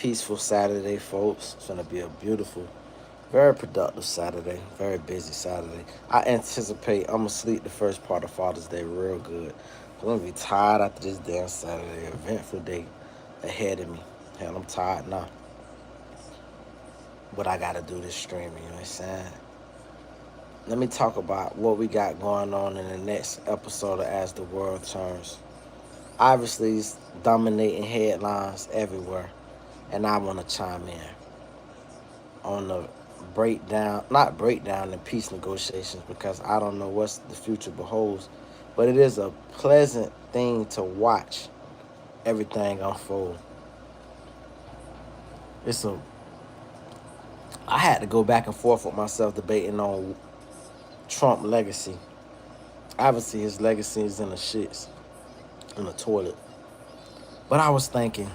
peaceful Saturday, folks. It's gonna be a beautiful, very productive Saturday, very busy Saturday. I anticipate I'm gonna sleep the first part of Father's Day real good. I'm gonna be tired after this damn Saturday, eventful day ahead of me. Hell, I'm tired now, but I gotta do this streaming. You know what I'm saying? Let me talk about what we got going on in the next episode of As the World Turns. Obviously, it's dominating headlines everywhere, and I want to chime in on the breakdown, not breakdown in peace negotiations because I don't know what the future beholds, but it is a pleasant thing to watch everything unfold. It's a I had to go back and forth with myself debating on Trump legacy. Obviously, his legacy is in the shits, in the toilet. But I was thinking,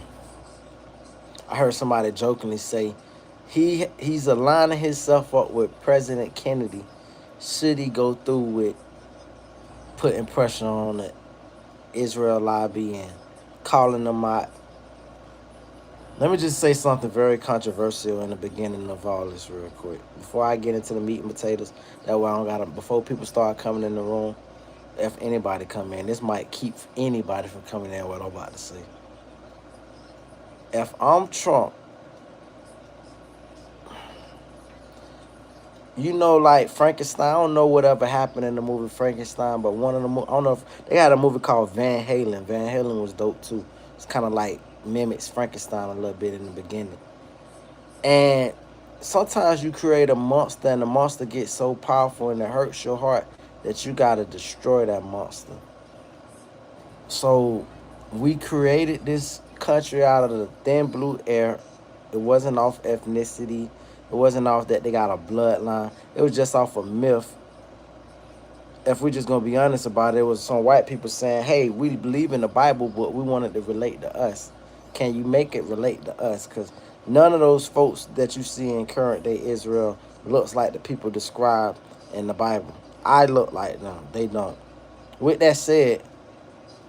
I heard somebody jokingly say he's aligning himself up with President Kennedy should he go through with putting pressure on the Israel lobby and calling them out. Let me just say something very controversial in the beginning of all this real quick. Before I get into the meat and potatoes, that way I don't gotta, before people start coming in the room, if anybody come in, this might keep anybody from coming in what I'm about to say. If I'm Trump, you know, like Frankenstein, I don't know whatever happened in the movie Frankenstein, but one of the I don't know if they had a movie called Van Halen. Van Halen was dope too. It's kind of like mimics Frankenstein a little bit in the beginning. And sometimes you create a monster, and the monster gets so powerful and it hurts your heart that you gotta destroy that monster. So we created this country out of the thin blue air. It wasn't off ethnicity. It wasn't off that they got a bloodline. It was just off a myth. If we're just gonna be honest about it, it was some white people saying, "Hey, we believe in the Bible, but we want it to relate to us. Can you make it relate to us?" Because none of those folks that you see in current day Israel looks like the people described in the Bible. I look like them. They don't. With that said,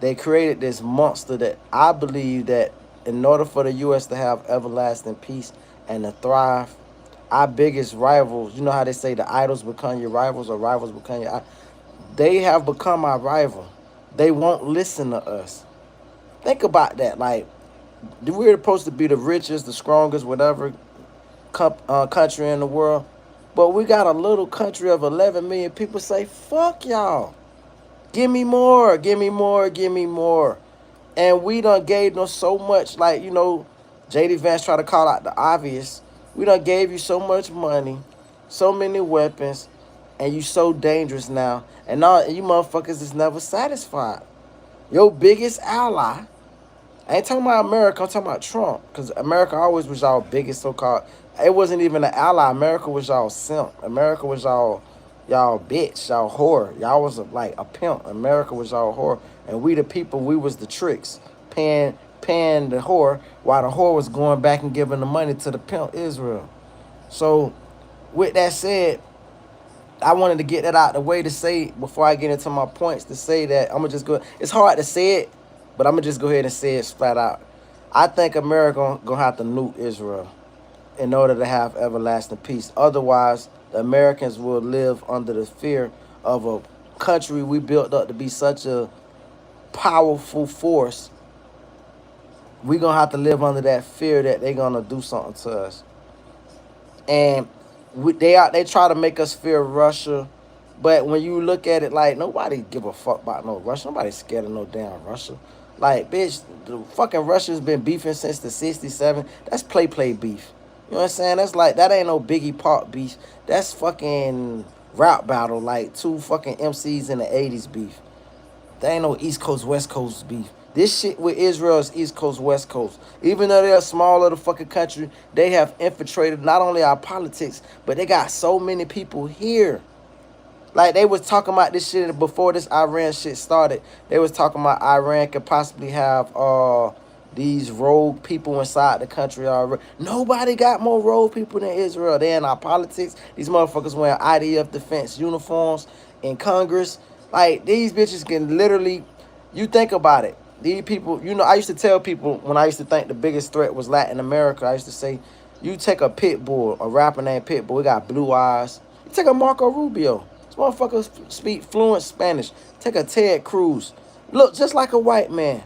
they created this monster that I believe that in order for the U.S. to have everlasting peace and to thrive, our biggest rivals, you know how they say the idols become your rivals or rivals become your, they have become our rival. They won't listen to us. Think about that. Like, we're supposed to be the richest, the strongest, whatever country in the world. But we got a little country of 11 million people say, fuck y'all. Give me more, give me more, give me more. And we done gave them so much, like, you know, J.D. Vance tried to call out the obvious. We done gave you so much money, so many weapons, and you so dangerous now. And all you motherfuckers is never satisfied. Your biggest ally, I ain't talking about America, I'm talking about Trump. Because America always was y'all biggest so-called, it wasn't even an ally. America was y'all simp. America was y'all bitch, y'all whore. Y'all was like a pimp. America was y'all whore. And we the people, we was the tricks. Paying the whore while the whore was going back and giving the money to the pimp Israel. So with that said, I wanted to get that out the way to say, before I get into my points, to say that I'm going to just go, it's hard to say it, but I'm going to just go ahead and say it flat out. I think America going to have to nuke Israel in order to have everlasting peace. Otherwise, the Americans will live under the fear of a country we built up to be such a powerful force. We're going to have to live under that fear that they're going to do something to us. And they try to make us fear Russia. But when you look at it, like, nobody give a fuck about no Russia. Nobody's scared of no damn Russia. Like, bitch, the fucking Russia's been beefing since the 67. That's play beef. You know what I'm saying? That's like, that ain't no Biggie Park beef. That's fucking rap battle, like two fucking MCs in the 80s beef. There ain't no East Coast, West Coast beef. This shit with Israel is East Coast, West Coast. Even though they're a small little fucking country, they have infiltrated not only our politics, but they got so many people here. Like, they was talking about this shit before this Iran shit started. They was talking about Iran could possibly have these rogue people inside the country already. Nobody got more rogue people than Israel. They in our politics. These motherfuckers wearing IDF defense uniforms in Congress. Like, these bitches can literally, you think about it. These people, I used to tell people when I used to think the biggest threat was Latin America. I used to say, you take a pit bull, a rapper named Pitbull, he got blue eyes. You take a Marco Rubio, this motherfucker speak fluent Spanish. Take a Ted Cruz, look just like a white man.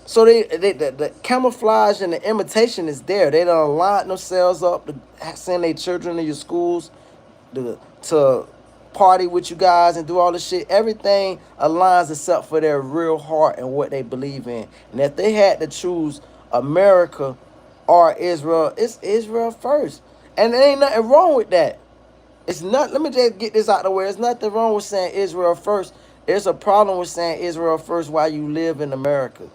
So the camouflage and the imitation is there. They don't line themselves up to send their children to your schools, to party with you guys and do all this shit. Everything aligns except for their real heart and what they believe in. And if they had to choose America or Israel, it's Israel first. And there ain't nothing wrong with that. It's not. Let me just get this out of the way. There's nothing wrong with saying Israel first. There's a problem with saying Israel first while you live in America.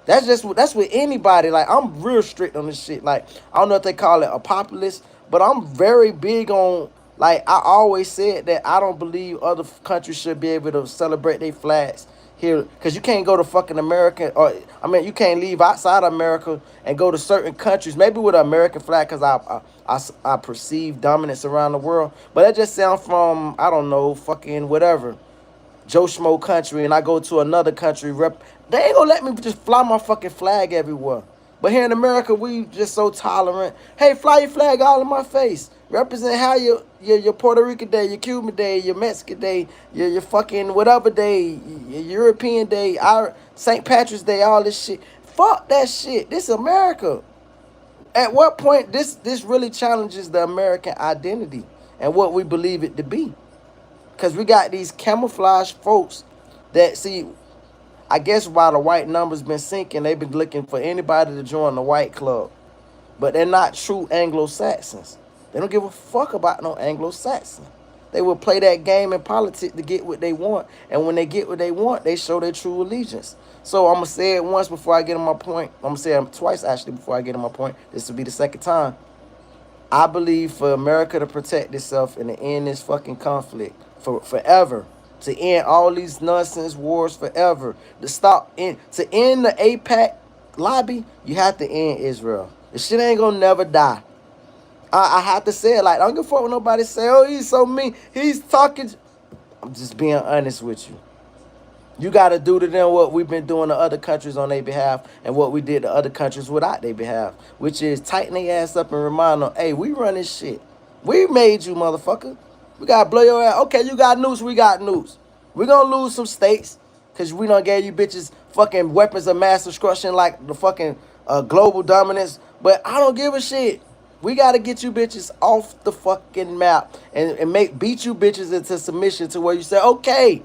That's with anybody. Like, I'm real strict on this shit. Like, I don't know if they call it a populist, but I'm very big on, like, I always said that I don't believe other countries should be able to celebrate their flags here, because you can't go to fucking America, or I mean, you can't leave outside America and go to certain countries, maybe with an American flag, because I perceive dominance around the world. But that just sounds from, I don't know, fucking whatever, Joe Schmo country, and I go to another country, they ain't gonna let me just fly my fucking flag everywhere. But here in America, we just so tolerant. Hey, fly your flag all in my face. Represent how your Puerto Rican day, your Cuban day, your Mexican day, your fucking whatever day, your European day, our St. Patrick's Day, all this shit. Fuck that shit. This is America. At what point this really challenges the American identity and what we believe it to be? Because we got these camouflage folks that, see, I guess while the white numbers been sinking, they've been looking for anybody to join the white club. But they're not true Anglo-Saxons. They don't give a fuck about no Anglo-Saxon. They will play that game in politics to get what they want. And when they get what they want, they show their true allegiance. So I'm going to say it once before I get on my point. I'm going to say it twice, actually, before I get on my point. This will be the second time. I believe for America to protect itself and to end this fucking conflict forever, to end all these nonsense wars forever, to end the APAC lobby, you have to end Israel. This shit ain't gonna never die. I have to say it. Like, I don't give a fuck when nobody say, oh, he's so mean, he's talking. I'm just being honest with you. You got to do to them what we've been doing to other countries on their behalf and what we did to other countries without their behalf, which is tighten their ass up and remind them, hey, we run this shit. We made you, motherfucker. We got to blow your ass. Okay, you got news, we got news. We're going to lose some states because we done gave you bitches fucking weapons of mass destruction like the fucking global dominance. But I don't give a shit. We got to get you bitches off the fucking map and beat you bitches into submission to where you say, okay,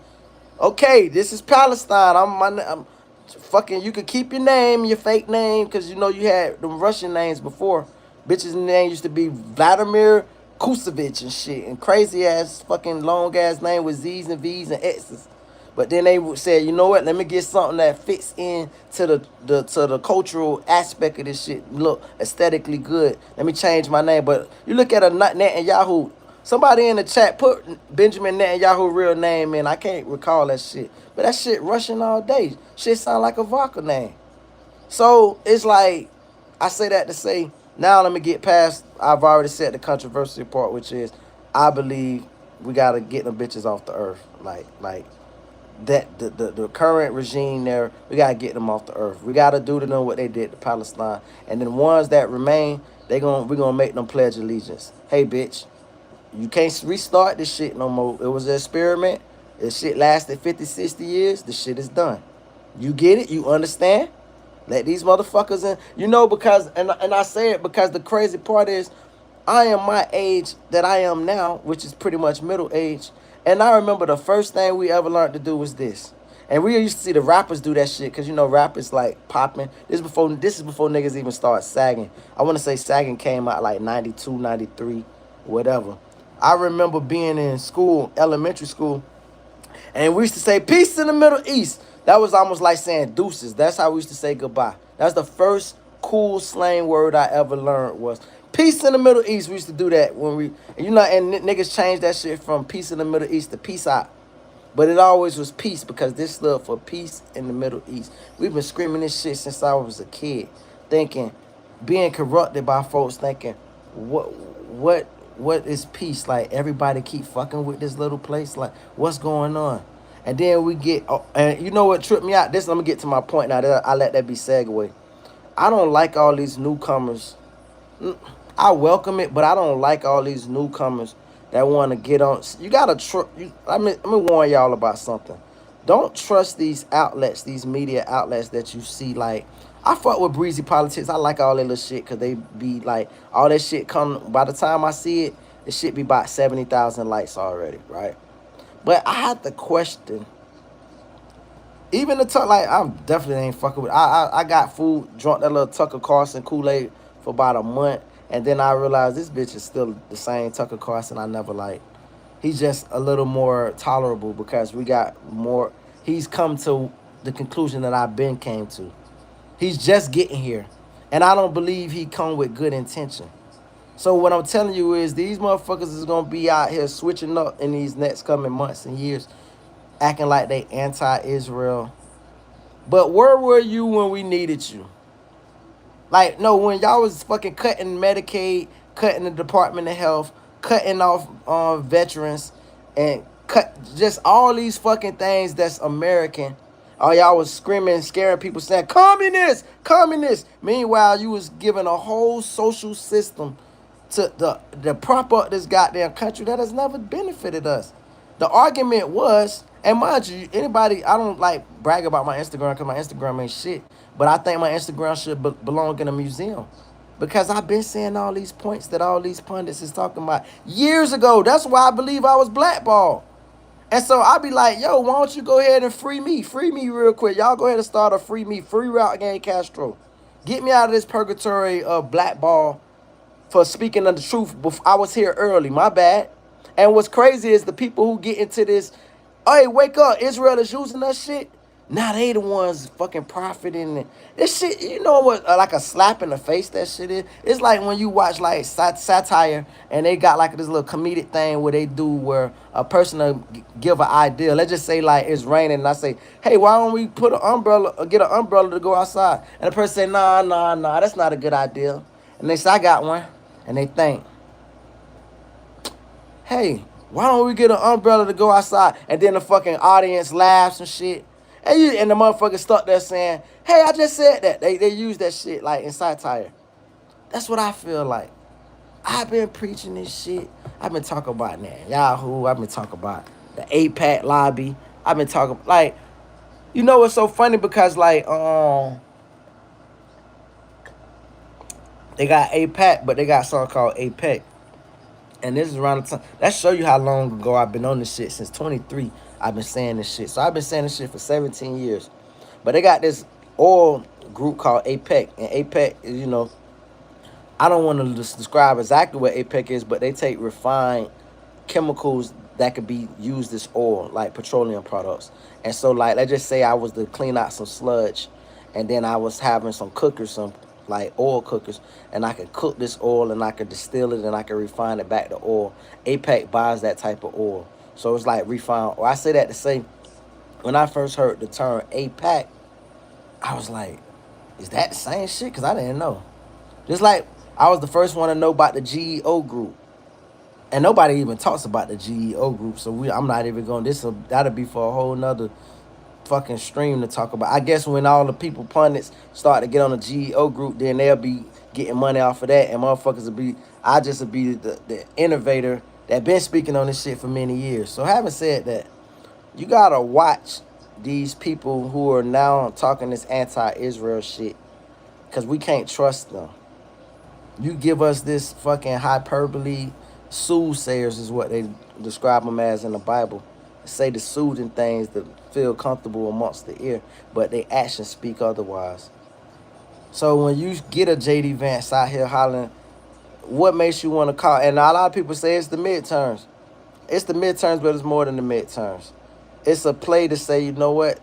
this is Palestine. I'm fucking, you could keep your name, your fake name, because you had them Russian names before. Bitches' name used to be Vladimir Kusevich and shit, and crazy ass fucking long ass name with Z's and V's and X's. But then they would say, you know what? Let me get something that fits in to the cultural aspect of this shit. Look aesthetically good. Let me change my name. But you look at a Netanyahu. Somebody in the chat put Benjamin Netanyahu real name in. I can't recall that shit. But that shit Russian all day. Shit sound like a vodka name. So it's like, I say that to say, now let me get past, I've already said the controversial part, which is, I believe we got to get them bitches off the earth. Like that the current regime there, we got to get them off the earth. We got to do to them what they did to Palestine. And then the ones that remain, we're going to make them pledge allegiance. Hey, bitch. You can't restart this shit no more. It was an experiment. This shit lasted 50, 60 years. This shit is done. You get it? You understand? Let these motherfuckers in. Because, and I say it because the crazy part is, I am my age that I am now, which is pretty much middle age. And I remember the first thing we ever learned to do was this. And we used to see the rappers do that shit because, rappers like popping. This is before niggas even started sagging. I want to say sagging came out like 92, 93, whatever. I remember being in school, elementary school, and we used to say, peace in the Middle East. That was almost like saying deuces. That's how we used to say goodbye. That's the first cool slang word I ever learned was peace in the Middle East. We used to do that and niggas changed that shit from peace in the Middle East to peace out. But it always was peace because this stood for peace in the Middle East. We've been screaming this shit since I was a kid, being corrupted by folks thinking, what is peace? Like, everybody keep fucking with this little place? Like, what's going on? And then we get, and you know what tripped me out? This, I'm gonna get to my point now. I let that be segue. I don't like all these newcomers. I welcome it, but I don't like all these newcomers that want to get on. You gotta trust. Let me warn y'all about something. Don't trust these outlets, these media outlets that you see. Like, I fuck with breezy politics. I like all that little shit because they be like, all that shit come. By the time I see it, it should be about 70,000 likes already, right? But I had to question. Even the Tuck, like, I'm definitely ain't fucking with. I got food, drunk that little Tucker Carlson Kool-Aid for about a month, and then I realized this bitch is still the same Tucker Carlson I never liked. He's just a little more tolerable because we got more. He's come to the conclusion that I've been came to. He's just getting here, and I don't believe he come with good intention. So what I'm telling you is these motherfuckers is gonna be out here switching up in these next coming months and years, acting like they anti-Israel. But where were you when we needed you? Like, no, when y'all was fucking cutting Medicaid, cutting the Department of Health, cutting off veterans, and cut just all these fucking things that's American. All y'all was screaming, scaring people, saying, communist, communist. Meanwhile, you was giving a whole social system to the prop up this goddamn country that has never benefited us. The argument was, and mind you, anybody, I don't like brag about my Instagram because my Instagram ain't shit, but I think my Instagram should belong in a museum because I've been saying all these points that all these pundits is talking about years ago. That's why I believe I was blackballed. And so I be like, yo, why don't you go ahead and free me real quick. Y'all go ahead and start a free route Game Castro. Get me out of this purgatory of blackball for speaking of the truth. Before I was here early, my bad. And what's crazy is the people who get into this, hey, wake up, Israel is using that shit. Now they the ones fucking profiting. This shit, you know what, like a slap in the face that shit is? It's like when you watch like satire and they got like this little comedic thing where they do where a person will give an idea. Let's just say like it's raining and I say, hey, why don't we put an umbrella or get an umbrella to go outside? And the person say, nah, that's not a good idea. And they say, I got one. And they think, hey, why don't we get an umbrella to go outside? And then the fucking audience laughs and shit. And the motherfucker stuck there saying, hey, I just said that. They use that shit like in satire. That's what I feel like. I've been preaching this shit. I've been talking about Yahoo. I've been talking about the APAC lobby. I've been talking like, you know what's so funny because like they got APAC, but they got something called APEC. And this is around the time. That show you how long ago I've been on this shit. Since 23, I've been saying this shit. So I've been saying this shit for 17 years. But they got this oil group called APEC. And APEC is, you know, I don't want to describe exactly what APEC is, but they take refined chemicals that could be used as oil, like petroleum products. And so, like, let's just say I was to clean out some sludge, and then I was having some cookers, some like oil cookers, and I could cook this oil and I could distill it and I could refine it back to oil. APEC buys that type of oil. So it's like refined. Or I say that to say, when I first heard the term APEC, I was like, is that the same shit? Because I didn't know. Just like I was the first one to know about the GEO group. And nobody even talks about the GEO group. So I'm not even going, that'll be for a whole nother fucking stream to talk about. I guess when all the people pundits start to get on the GEO group, then they'll be getting money off of that, and motherfuckers will be, I just will be the innovator that been speaking on this shit for many years. So having said that, you gotta watch these people who are now talking this anti-Israel shit, because we can't trust them. You give us this fucking hyperbole, soothsayers is what they describe them as in the Bible. Say the soothing things that feel comfortable amongst the ear, but their actions speak otherwise. So when you get a JD Vance out here hollering, what makes you want to call? And a lot of people say it's the midterms. It's the midterms, but it's more than the midterms. It's a play to say, you know what?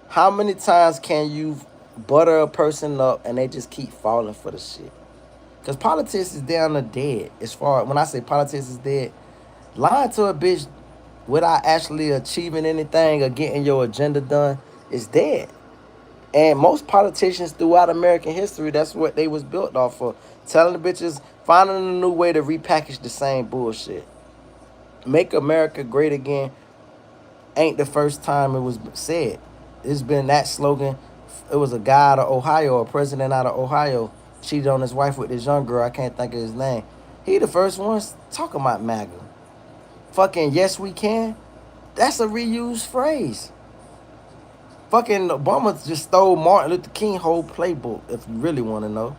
How many times can you butter a person up and they just keep falling for the shit? Because politics is down to dead. As far when I say politics is dead, lying to a bitch without actually achieving anything or getting your agenda done is dead. And most politicians throughout American history, that's what they was built off of. Telling the bitches, finding a new way to repackage the same bullshit. Make America great again. ain't the first time it was said. It's been that slogan. It was a guy out of Ohio, a president out of Ohio, cheated on his wife with this young girl. I can't think of his name. He the first one talking about MAGA. Fucking yes we can. That's a reused phrase. Fucking Obama just stole Martin Luther King whole playbook. If you really want to know.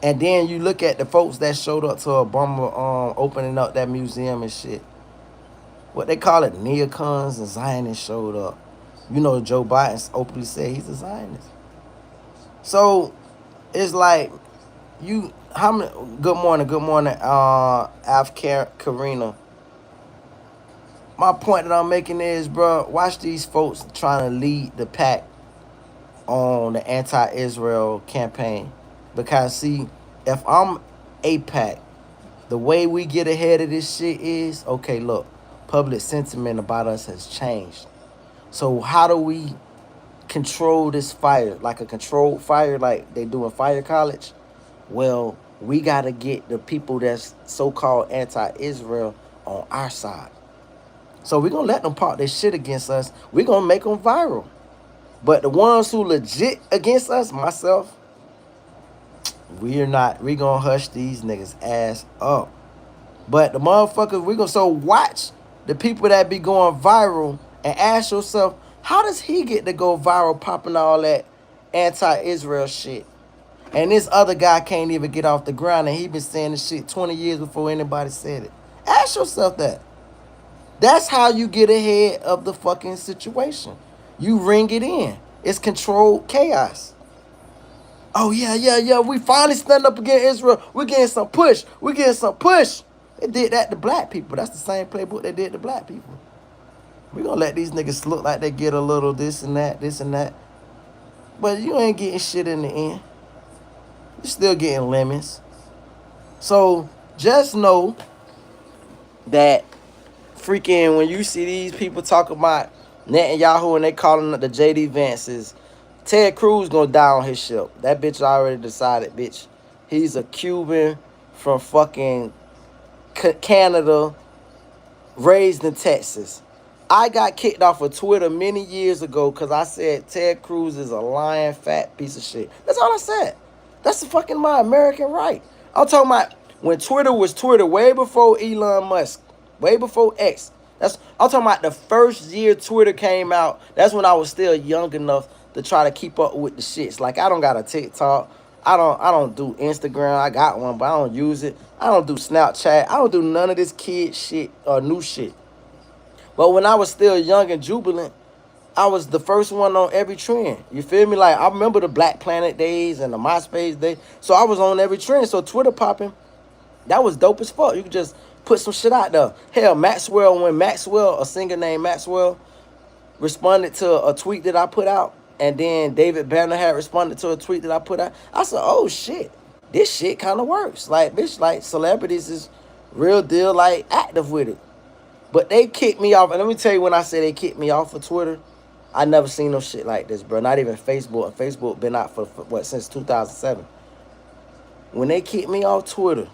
And then you look at the folks that showed up to Obama opening up that museum and shit. What they call it, neocons and Zionists showed up. You know, Joe Biden openly said he's a Zionist. So it's like you how many good morning, Karina. My point that I'm making is, bro, watch these folks trying to lead the pack on the anti-Israel campaign. Because see, if I'm APAC, the way we get ahead of this shit is, okay, look, public sentiment about us has changed. So how do we control this fire, like a controlled fire, like they do in fire college? Well, we got to get the people that's so-called anti-Israel on our side. So we're going to let them pop their shit against us. We're going to make them viral. But the ones who legit against us, myself, we're not. We going to hush these niggas ass up. But the motherfuckers, we going to, so watch the people that be going viral and ask yourself, how does he get to go viral popping all that anti-Israel shit? And this other guy can't even get off the ground and he been saying this shit 20 years before anybody said it. Ask yourself that. That's how you get ahead of the fucking situation. You ring it in. It's controlled chaos. Oh, yeah. We finally stand up against Israel. We're getting some push. They did that to black people. That's the same playbook they did to black people. We're going to let these niggas look like they get a little this and that. But you ain't getting shit in the end. You're still getting lemons. So just know that freaking when you see these people talk about Netanyahu and they calling it the JD Vances, Ted Cruz gonna die on his ship. That bitch already decided, bitch. He's a Cuban from fucking Canada, raised in Texas. I got kicked off of Twitter many years ago because I said Ted Cruz is a lying fat piece of shit. That's all I said. That's the fucking my American right. I'm talking about when Twitter was Twitter, way before Elon Musk, way before X. I'm talking about the first year Twitter came out. That's when I was still young enough to try to keep up with the shits. Like I don't got a TikTok. I don't do Instagram. I got one, but I don't use it. I don't do Snapchat. I don't do none of this kid shit or new shit. But when I was still young and jubilant, I was the first one on every trend. You feel me? Like I remember the Black Planet days and the MySpace days. So I was on every trend. So Twitter popping, that was dope as fuck. You could just put some shit out there. Hell, when Maxwell, a singer named Maxwell, responded to a tweet that I put out, and then David Banner had responded to a tweet that I put out, I said, oh shit, this shit kind of works. Like, bitch, like celebrities is real deal, like active with it. But they kicked me off, and let me tell you, when I say they kicked me off of Twitter, I never seen no shit like this, bro. Not even Facebook. And Facebook been out for what, since 2007. When they kicked me off Twitter,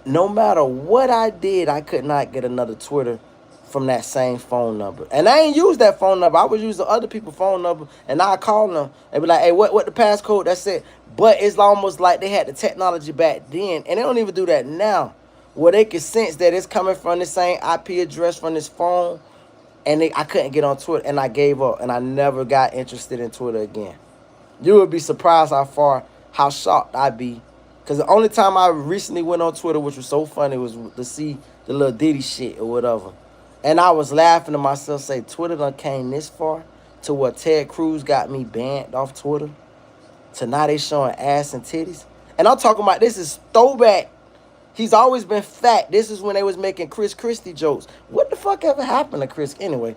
no matter what I did, I could not get another Twitter from that same phone number. And I ain't use that phone number. I was using other people's phone number, and I call them and be like, hey, what the passcode? That's it. But it's almost like they had the technology back then, and they don't even do that now, where they can sense that it's coming from the same IP address from this phone, and I couldn't get on Twitter, and I gave up, and I never got interested in Twitter again. You would be surprised how shocked I'd be. Because the only time I recently went on Twitter, which was so funny, was to see the little Diddy shit or whatever. And I was laughing to myself, say, Twitter done came this far to where Ted Cruz got me banned off Twitter, to now they showing ass and titties. And I'm talking about, this is throwback. He's always been fat. This is when they was making Chris Christie jokes. What the fuck ever happened to Chris? Anyway,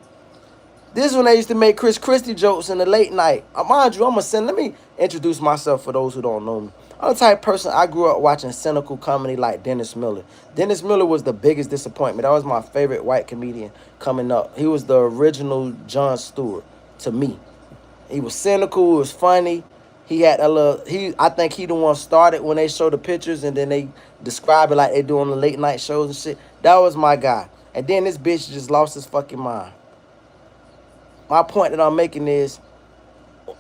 this is when they used to make Chris Christie jokes in the late night. Mind you, let me introduce myself for those who don't know me. I'm the type of person, I grew up watching cynical comedy like Dennis Miller. Dennis Miller was the biggest disappointment. That was my favorite white comedian coming up. He was the original Jon Stewart to me. He was cynical, he was funny. He had I think he the one started when they show the pictures and then they describe it like they do on the late night shows and shit. That was my guy. And then this bitch just lost his fucking mind. My point that I'm making is,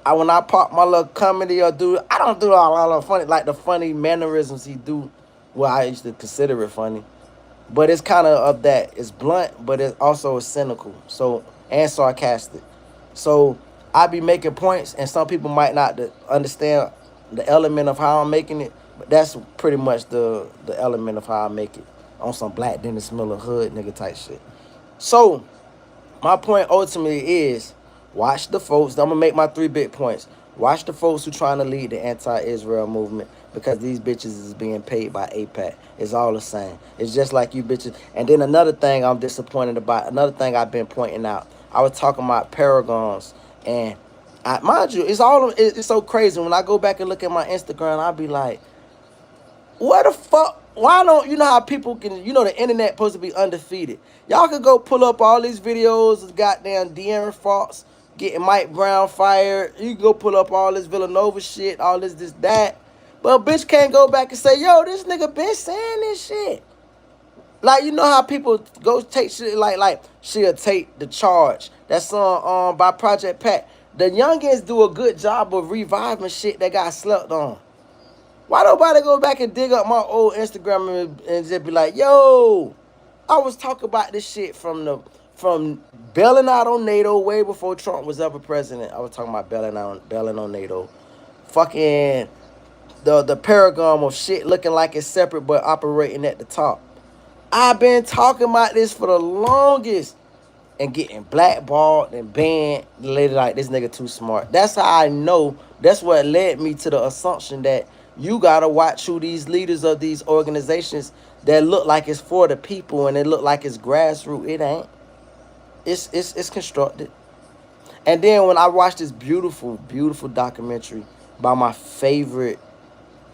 when I pop my little comedy or do, I don't do all the funny, like the funny mannerisms he do. Well, I used to consider it funny, but it's kind of that. It's blunt, but it also is cynical. So and sarcastic. So I be making points, and some people might not understand the element of how I'm making it. But that's pretty much the element of how I make it on some Black Dennis Miller hood nigga type shit. So my point ultimately is, watch the folks. I'm gonna make my 3 big points. Watch the folks who trying to lead the anti-Israel movement, because these bitches is being paid by APAC. It's all the same. It's just like you bitches. And then another thing I'm disappointed about. Another thing I've been pointing out. I was talking about paragons, and mind you, it's so crazy. When I go back and look at my Instagram, I'll be like, what the fuck? Why don't you know how people can? You know the internet supposed to be undefeated. Y'all could go pull up all these videos of goddamn De'Aaron Fox getting Mike Brown fired. You can go pull up all this Villanova shit, all this that. But a bitch can't go back and say, yo, this nigga been saying this shit. Like, you know how people go take shit, like she'll take the charge. That song by Project Pat. The youngins do a good job of reviving shit that got slept on. Why nobody go back and dig up my old Instagram and just be like, yo, I was talking about this shit from bailing out on NATO way before Trump was ever president. I was talking about bailing on NATO. Fucking the paragon of shit looking like it's separate but operating at the top. I've been talking about this for the longest and getting blackballed and banned. The lady like, this nigga too smart. That's how I know. That's what led me to the assumption that you gotta watch who these leaders of these organizations that look like it's for the people and it look like it's grassroots. It ain't. It's constructed. And then when I watched this beautiful, beautiful documentary by my favorite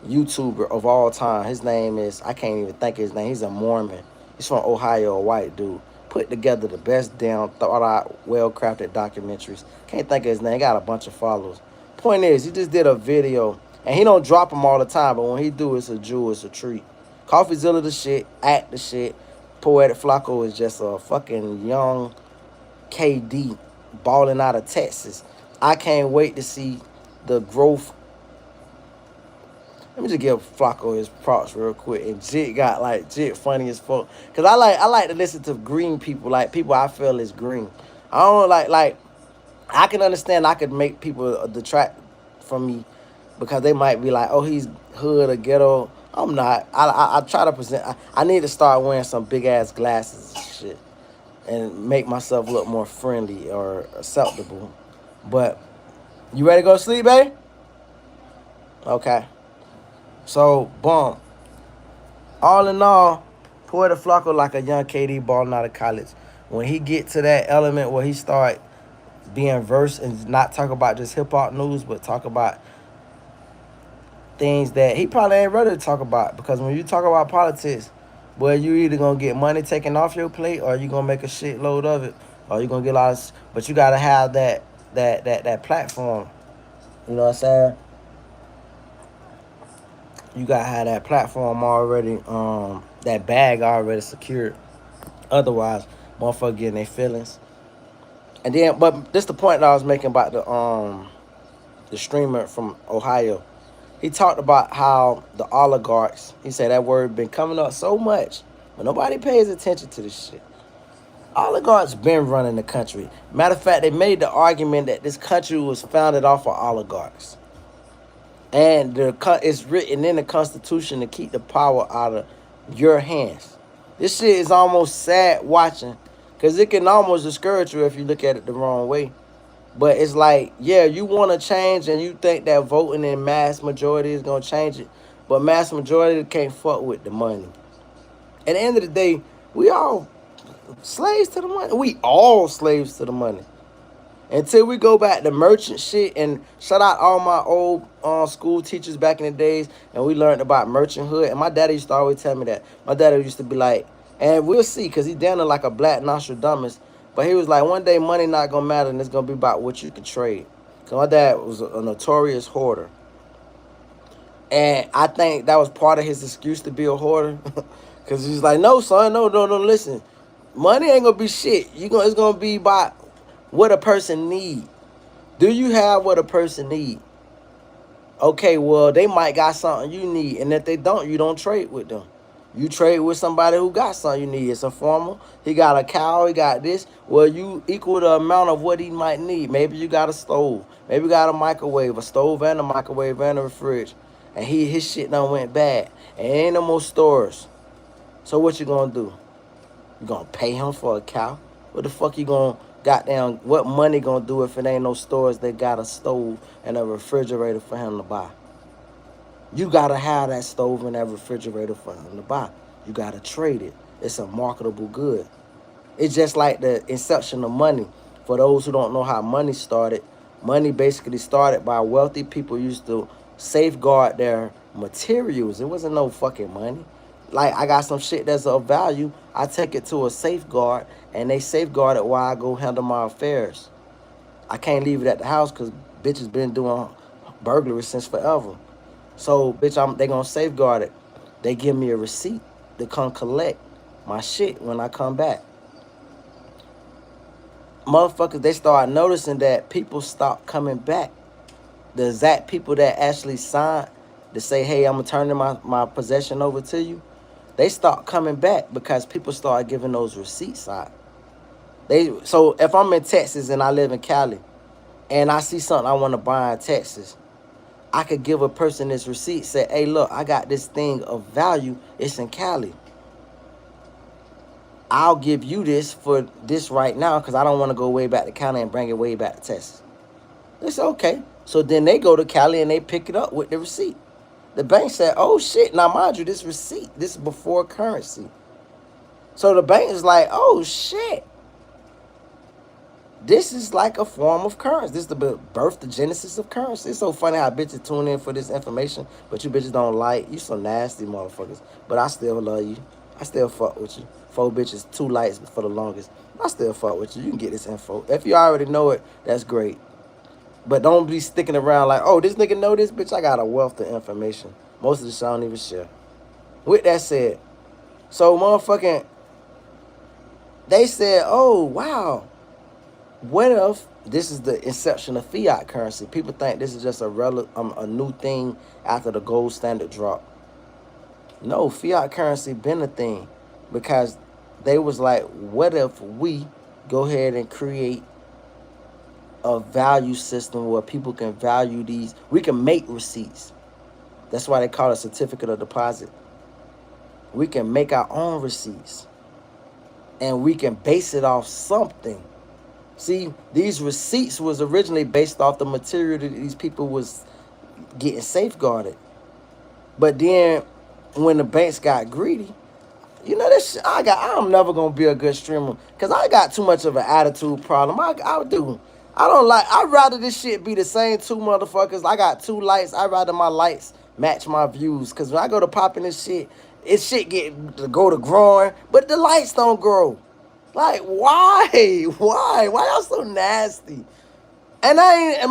YouTuber of all time. His name is, I can't even think of his name. He's a Mormon. He's from Ohio, a white dude. Put together the best damn thought out, well-crafted documentaries. Can't think of his name. Got a bunch of followers. Point is, he just did a video, and he don't drop them all the time, but when he do, it's a jewel, it's a treat. CoffeeZilla the shit, act the shit. Poetic Flacco is just a fucking young KD balling out of Texas. I can't wait to see the growth. Let me just give Flacco his props real quick. And Jit got Jit funny as fuck. Cause I like to listen to green people, like people I feel is green. I don't like I can understand I could make people detract from me because they might be like, oh, he's hood or ghetto. I'm not. I try to present. I need to start wearing some big ass glasses and shit and make myself look more friendly or acceptable. But you ready to go to sleep, babe? Okay. So, boom. All in all, Puerto Flacco like a young KD balling out of college. When he get to that element where he start being versed and not talk about just hip-hop news, but talk about things that he probably ain't ready to talk about. Because when you talk about politics, well, you either going to get money taken off your plate or you going to make a shitload of it. Or you going to get a lot of... But you got to have that platform. You know what I'm saying? You gotta have that platform already, that bag already secured. Otherwise, motherfucker getting their feelings. And then, but this the point that I was making about the streamer from Ohio. He talked about how the oligarchs, he said that word been coming up so much, but nobody pays attention to this shit. Oligarchs been running the country. Matter of fact, they made the argument that this country was founded off of oligarchs. And it's written in the Constitution to keep the power out of your hands. This shit is almost sad watching, because it can almost discourage you if you look at it the wrong way. But it's like, yeah, you want to change and you think that voting in mass majority is going to change it. But mass majority can't fuck with the money. At the end of the day, we all slaves to the money. We all slaves to the money. Until we go back to merchant shit, and shout out all my old school teachers back in the days, and we learned about merchanthood. And my daddy used to always tell me that. My daddy used to be like, and we'll see, because he down there like a black Nostradamus. But he was like, one day money not going to matter, and it's going to be about what you can trade. Because my dad was a notorious hoarder. And I think that was part of his excuse to be a hoarder. Because he's like, no, son, no, listen. Money ain't gonna be shit. It's gonna be by what a person need. Do you have what a person need? Okay, well, they might got something you need, and if they don't, you don't trade with them. You trade with somebody who got something you need. It's a farmer. He got a cow. He got this. Well, you equal the amount of what he might need. Maybe you got a stove. Maybe you got a microwave, a stove and a microwave and a fridge, and his shit done went bad, and ain't no more stores. So what you gonna do? You gonna pay him for a cow? What the fuck you gonna goddamn? What money gonna do if it ain't no stores that got a stove and a refrigerator for him to buy? You gotta have that stove and that refrigerator for him to buy. You gotta trade it. It's a marketable good. It's just like the inception of money. For those who don't know how money started, money basically started by wealthy people used to safeguard their materials. It wasn't no fucking money. Like I got some shit that's of value. I take it to a safeguard and they safeguard it while I go handle my affairs. I can't leave it at the house because bitches been doing burglary since forever. So, bitch, they gonna safeguard it. They give me a receipt to come collect my shit when I come back. Motherfuckers, they start noticing that people stop coming back. The exact people that actually signed to say, hey, I'm turning my possession over to you, they start coming back because people start giving those receipts out. So if I'm in Texas and I live in Cali and I see something I want to buy in Texas, I could give a person this receipt, say, hey, look, I got this thing of value. It's in Cali. I'll give you this for this right now because I don't want to go way back to Cali and bring it way back to Texas. They say, okay. So then they go to Cali and they pick it up with the receipt. The bank said, oh, shit. Now, mind you, this receipt, this is before currency. So the bank is like, oh, shit. This is like a form of currency. This is the birth, the genesis of currency. It's so funny how bitches tune in for this information, but you bitches don't like. You so nasty motherfuckers. But I still love you. I still fuck with you. 4 bitches, 2 lights for the longest. I still fuck with you. You can get this info. If you already know it, that's great. But don't be sticking around like, oh, this nigga know this, bitch. I got a wealth of information. Most of the shit I don't even share. With that said, so motherfucking, they said, oh, wow. What if this is the inception of fiat currency? People think this is just a new thing after the gold standard drop. No, fiat currency been a thing because they was like, what if we go ahead and create a value system where people can value these? We can make receipts. That's why they call it certificate of deposit. We can make our own receipts and we can base it off something. See, these receipts was originally based off the material that these people was getting safeguarded. But then when the banks got greedy, you know this shit, I'm never gonna be a good streamer because I got too much of an attitude problem. I do. I'd rather this shit be the same 2 motherfuckers. I got 2 lights. I'd rather my lights match my views. Cause when I go to popping this shit, it shit go to growing, but the lights don't grow. Like, why? Why? Why y'all so nasty? And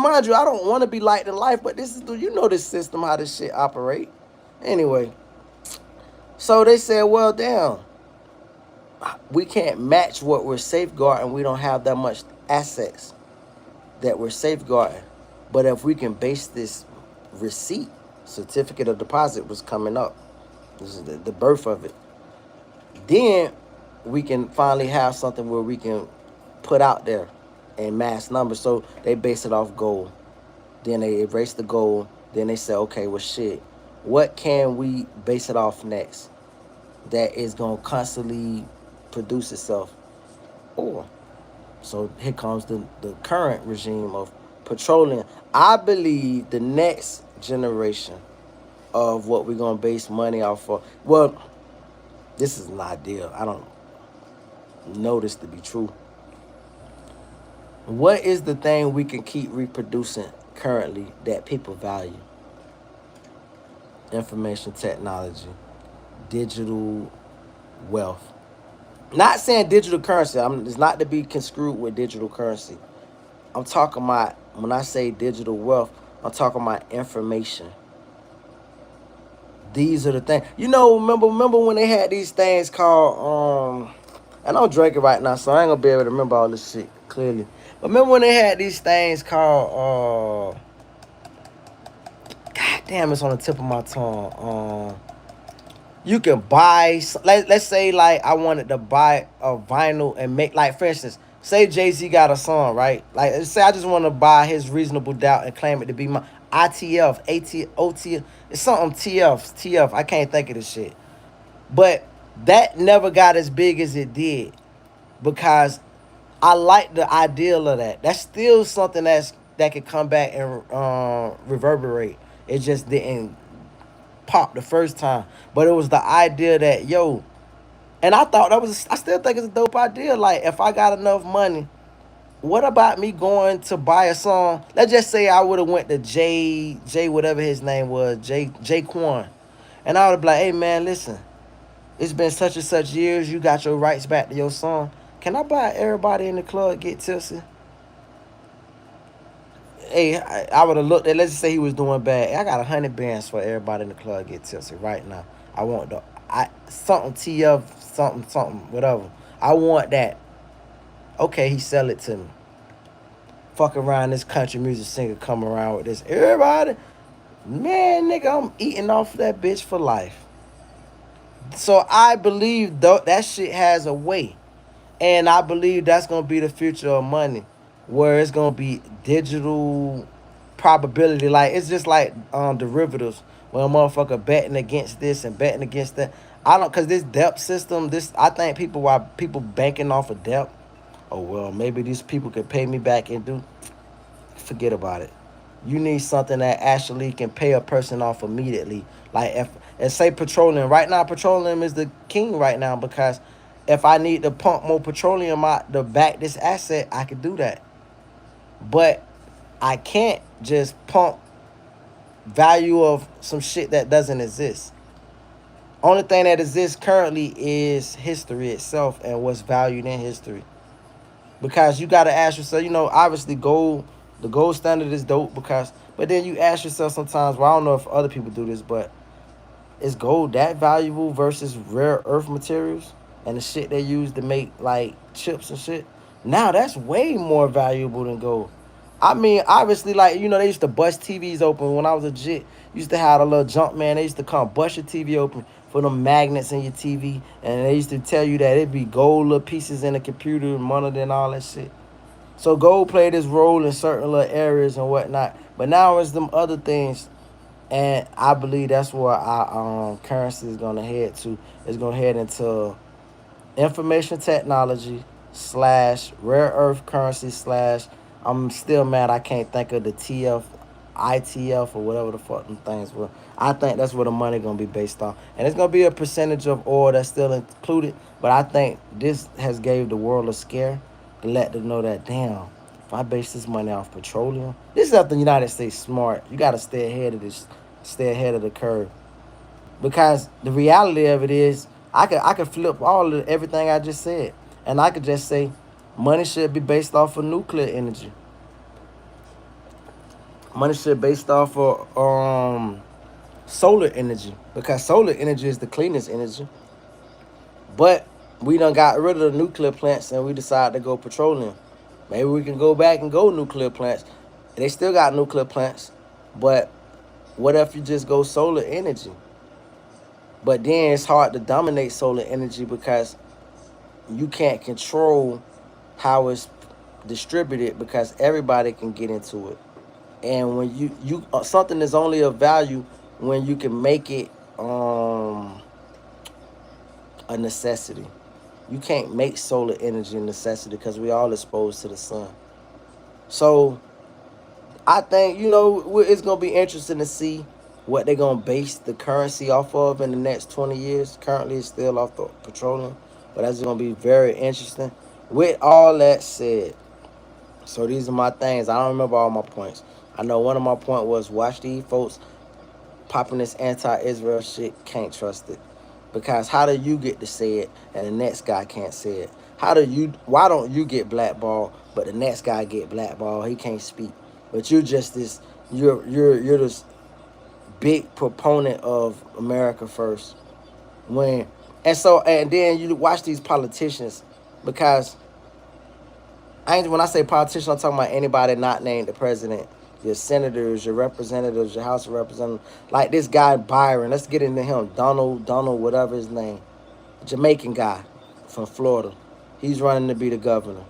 mind you, I don't want to be liked in life, but this is, you know this system, how this shit operate. Anyway, so they said, well, damn, we can't match what we're safeguarding. We don't have that much assets that we're safeguarding. But if we can base this receipt, certificate of deposit was coming up. This is the birth of it. Then we can finally have something where we can put out there in mass numbers. So they base it off gold. Then they erase the gold. Then they say, okay, well, shit, what can we base it off next that is going to constantly produce itself? Or, so here comes the current regime of petroleum. I believe the next generation of what we're going to base money off of, well, this is an ideal. I don't know this to be true. What is the thing we can keep reproducing currently that people value? Information technology, digital wealth. Not saying digital currency. It's not to be construed with digital currency. I'm talking about, when I say digital wealth, I'm talking about information. These are the things. You know, remember when they had these things called And I'm drinking right now, so I ain't gonna be able to remember all this shit clearly. But remember when they had these things called God damn, it's on the tip of my tongue. You can buy. Let's say like I wanted to buy a vinyl and make, like, for instance, say Jay-Z got a song, right? Like, say I just want to buy his Reasonable Doubt and claim it to be my ITF, AT, it's something TF. I can't think of this shit. But that never got as big as it did because I like the ideal of that. That's still something that could come back and reverberate. It just didn't pop the first time, but it was the idea that, yo, and I thought that was, I still think it's a dope idea. Like, if I got enough money, what about me going to buy a song? Let's just say I would have went to J whatever his name was, J Quan, and I would be like, hey man, listen, it's been such and such years. You got your rights back to your song. Can I buy everybody in the club get tipsy? Hey, I would have looked at. Let's just say he was doing bad. Hey, I got 100 bands for everybody in the club get tipsy right now. I want the something TF something whatever. I want that. Okay, he sell it to me. Fuck around, this country music singer come around with this. Everybody, man, nigga, I'm eating off that bitch for life. So I believe that shit has a way. And I believe that's gonna be the future of money, where it's gonna be digital probability. Like, it's just like derivatives, where a motherfucker betting against this and betting against that. I don't, cause this debt system, this, I think people, why people banking off of debt. Oh well, maybe these people could pay me back and do. Forget about it. You need something that actually can pay a person off immediately. Like, if, and say petroleum. Right now, petroleum is the king right now because if I need to pump more petroleum out to back this asset, I could do that. But I can't just pump value of some shit that doesn't exist. Only thing that exists currently is history itself and what's valued in history. Because you got to ask yourself, obviously gold, the gold standard is dope because, but then you ask yourself sometimes, well, I don't know if other people do this, but is gold that valuable versus rare earth materials and the shit they use to make like chips and shit? Now that's way more valuable than gold. I mean, obviously, like, they used to bust TVs open when I was a jit. Used to have a little jump man. They used to come bust your TV open for them magnets in your TV, and they used to tell you that it'd be gold little pieces in the computer and monitor and all that shit. So gold played its role in certain little areas and whatnot. But now it's them other things, and I believe that's where our currency is gonna head to. It's gonna head into information technology slash rare earth currency slash, I'm still mad I can't think of the TF, ITF, or whatever the fuck them things were. I think that's where the money gonna be based on, and it's gonna be a percentage of oil that's still included. But I think this has gave the world a scare to let them know that, damn, if I base this money off petroleum, this is up the United States smart. You gotta stay ahead of this, stay ahead of the curve. Because the reality of it is, I could flip all of everything I just said, and I could just say, money should be based off of nuclear energy. Money should be based off of solar energy, because solar energy is the cleanest energy. But we done got rid of the nuclear plants and we decided to go petroleum. Maybe we can go back and go nuclear plants. They still got nuclear plants, but what if you just go solar energy? But then it's hard to dominate solar energy because you can't control how it's distributed because everybody can get into it. And when you something is only of value when you can make it a necessity. You can't make solar energy a necessity because we all exposed to the sun. So I think, it's gonna be interesting to see what they're gonna base the currency off of in the next 20 years. Currently, it's still off the petroleum, but that's gonna be very interesting. With all that said, so these are my things. I don't remember all my points. I know one of my point was, watch these folks popping this anti-Israel shit. Can't trust it, because how do you get to say it and the next guy can't say it? Why don't you get blackballed but the next guy get blackballed? He can't speak, but you just this. You're this big proponent of America first. When and then you watch these politicians. because when I say politician, I'm talking about anybody not named the president. Your senators, your representatives, your House of Representatives. Like this guy Byron. Let's get into him. Donald, whatever his name. Jamaican guy from Florida. He's running to be the governor.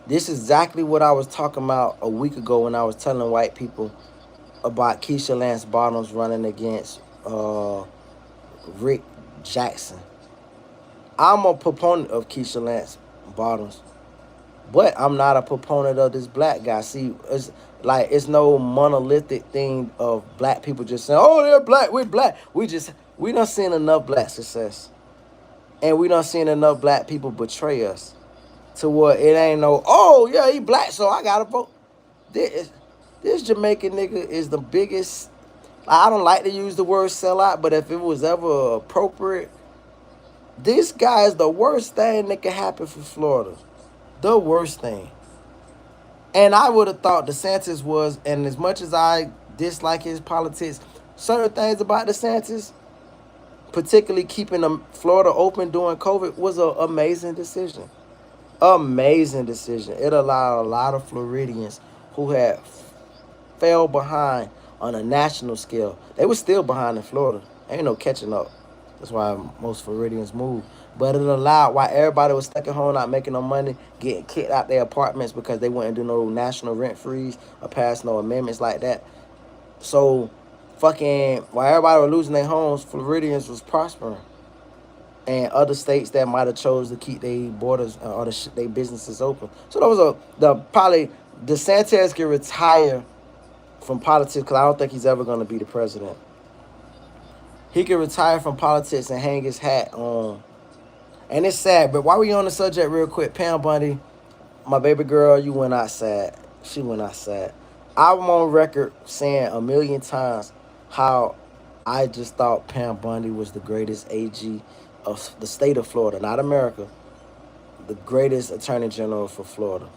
This is exactly what I was talking about a week ago when I was telling white people about Keisha Lance Bottoms running against Rick Jackson. I'm a proponent of Keisha Lance Bottoms, but I'm not a proponent of this black guy. See, it's no monolithic thing of black people just saying, "Oh, they're black, we're black." We done seen enough black success, and we done seen enough black people betray us to what it ain't no. Oh yeah, he black, so I gotta vote. This Jamaican nigga is the biggest. I don't like to use the word sellout, but if it was ever appropriate, this guy is the worst thing that could happen for Florida. The worst thing. And I would have thought DeSantis was, and as much as I dislike his politics, certain things about DeSantis, particularly keeping Florida open during COVID, was an amazing decision. Amazing decision. It allowed a lot of Floridians who had fell behind on a national scale. They were still behind in Florida. Ain't no catching up. That's why most Floridians moved. But it allowed, while everybody was stuck at home not making no money, getting kicked out their apartments because they wouldn't do no national rent freeze or pass no amendments like that. So, while everybody was losing their homes, Floridians was prospering. And other states that might have chose to keep their borders or their businesses open. So that was probably DeSantis can retire from politics because I don't think he's ever going to be the president. He can retire from politics and hang his hat on. And it's sad, but while we on the subject real quick, Pam Bundy, my baby girl, you went outside. She went outside. I'm on record saying a million times how I just thought Pam Bundy was the greatest AG of the state of Florida, not America, the greatest attorney general for Florida.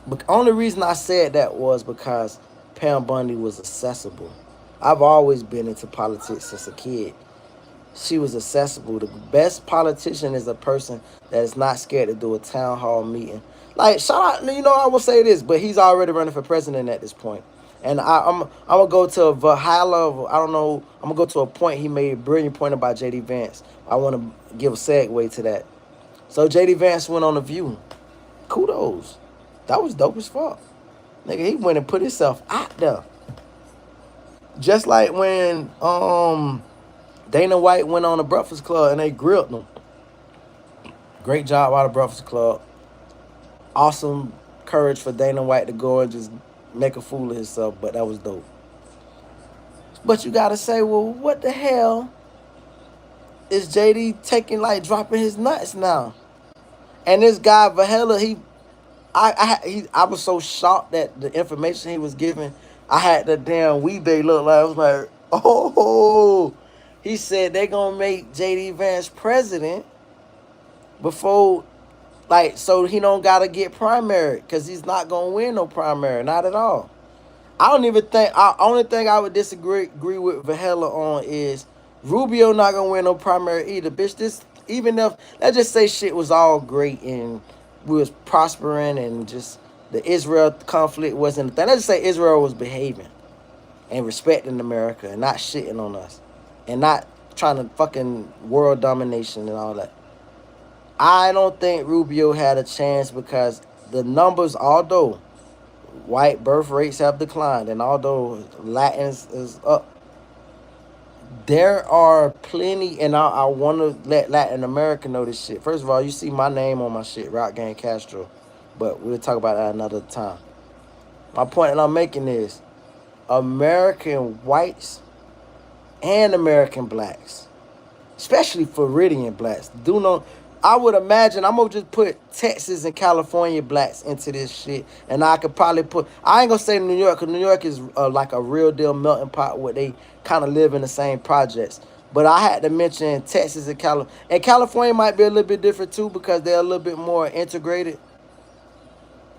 The only reason I said that was because Pam Bundy was accessible. I've always been into politics since a kid. She was accessible. The best politician is a person that is not scared to do a town hall meeting. Like, shout out, I will say this, but he's already running for president at this point. And I'm going to go to a Valhalla, I don't know, I'm going to go to a point he made, a brilliant point about J.D. Vance. I want to give a segue to that. So J.D. Vance went on The View. Kudos. That was dope as fuck. Nigga, he went and put himself out there. Just like when Dana White went on the Breakfast Club and they grilled him. Great job out of Breakfast Club. Awesome courage for Dana White to go and just make a fool of himself, but that was dope. But you gotta say, well, what the hell is JD dropping his nuts now? And this guy Valhalla, I was so shocked that the information he was giving, I had the damn Weebay look like I was like, oh, he said they gonna make JD Vance president before, so he don't gotta get primary because he's not gonna win no primary, not at all. I don't even think. Only thing I would agree with Valhalla on is Rubio not gonna win no primary either, bitch. Even if let's just say shit was all great and we was prospering and just the Israel conflict wasn't a thing. Let's just say Israel was behaving and respecting America and not shitting on us and not trying to fucking world domination and all that. I don't think Rubio had a chance because the numbers, although white birth rates have declined and although Latins is up, there are plenty, and I want to let Latin America know this shit. First of all, you see my name on my shit, Game Castro, but we'll talk about that another time. My point that I'm making is American whites and American blacks, especially Floridian blacks, I would imagine I'm going to just put Texas and California blacks into this shit. And I could probably I ain't going to say New York, because New York is like a real deal melting pot where they kind of live in the same projects. But I had to mention Texas and California. And California might be a little bit different too because they're a little bit more integrated.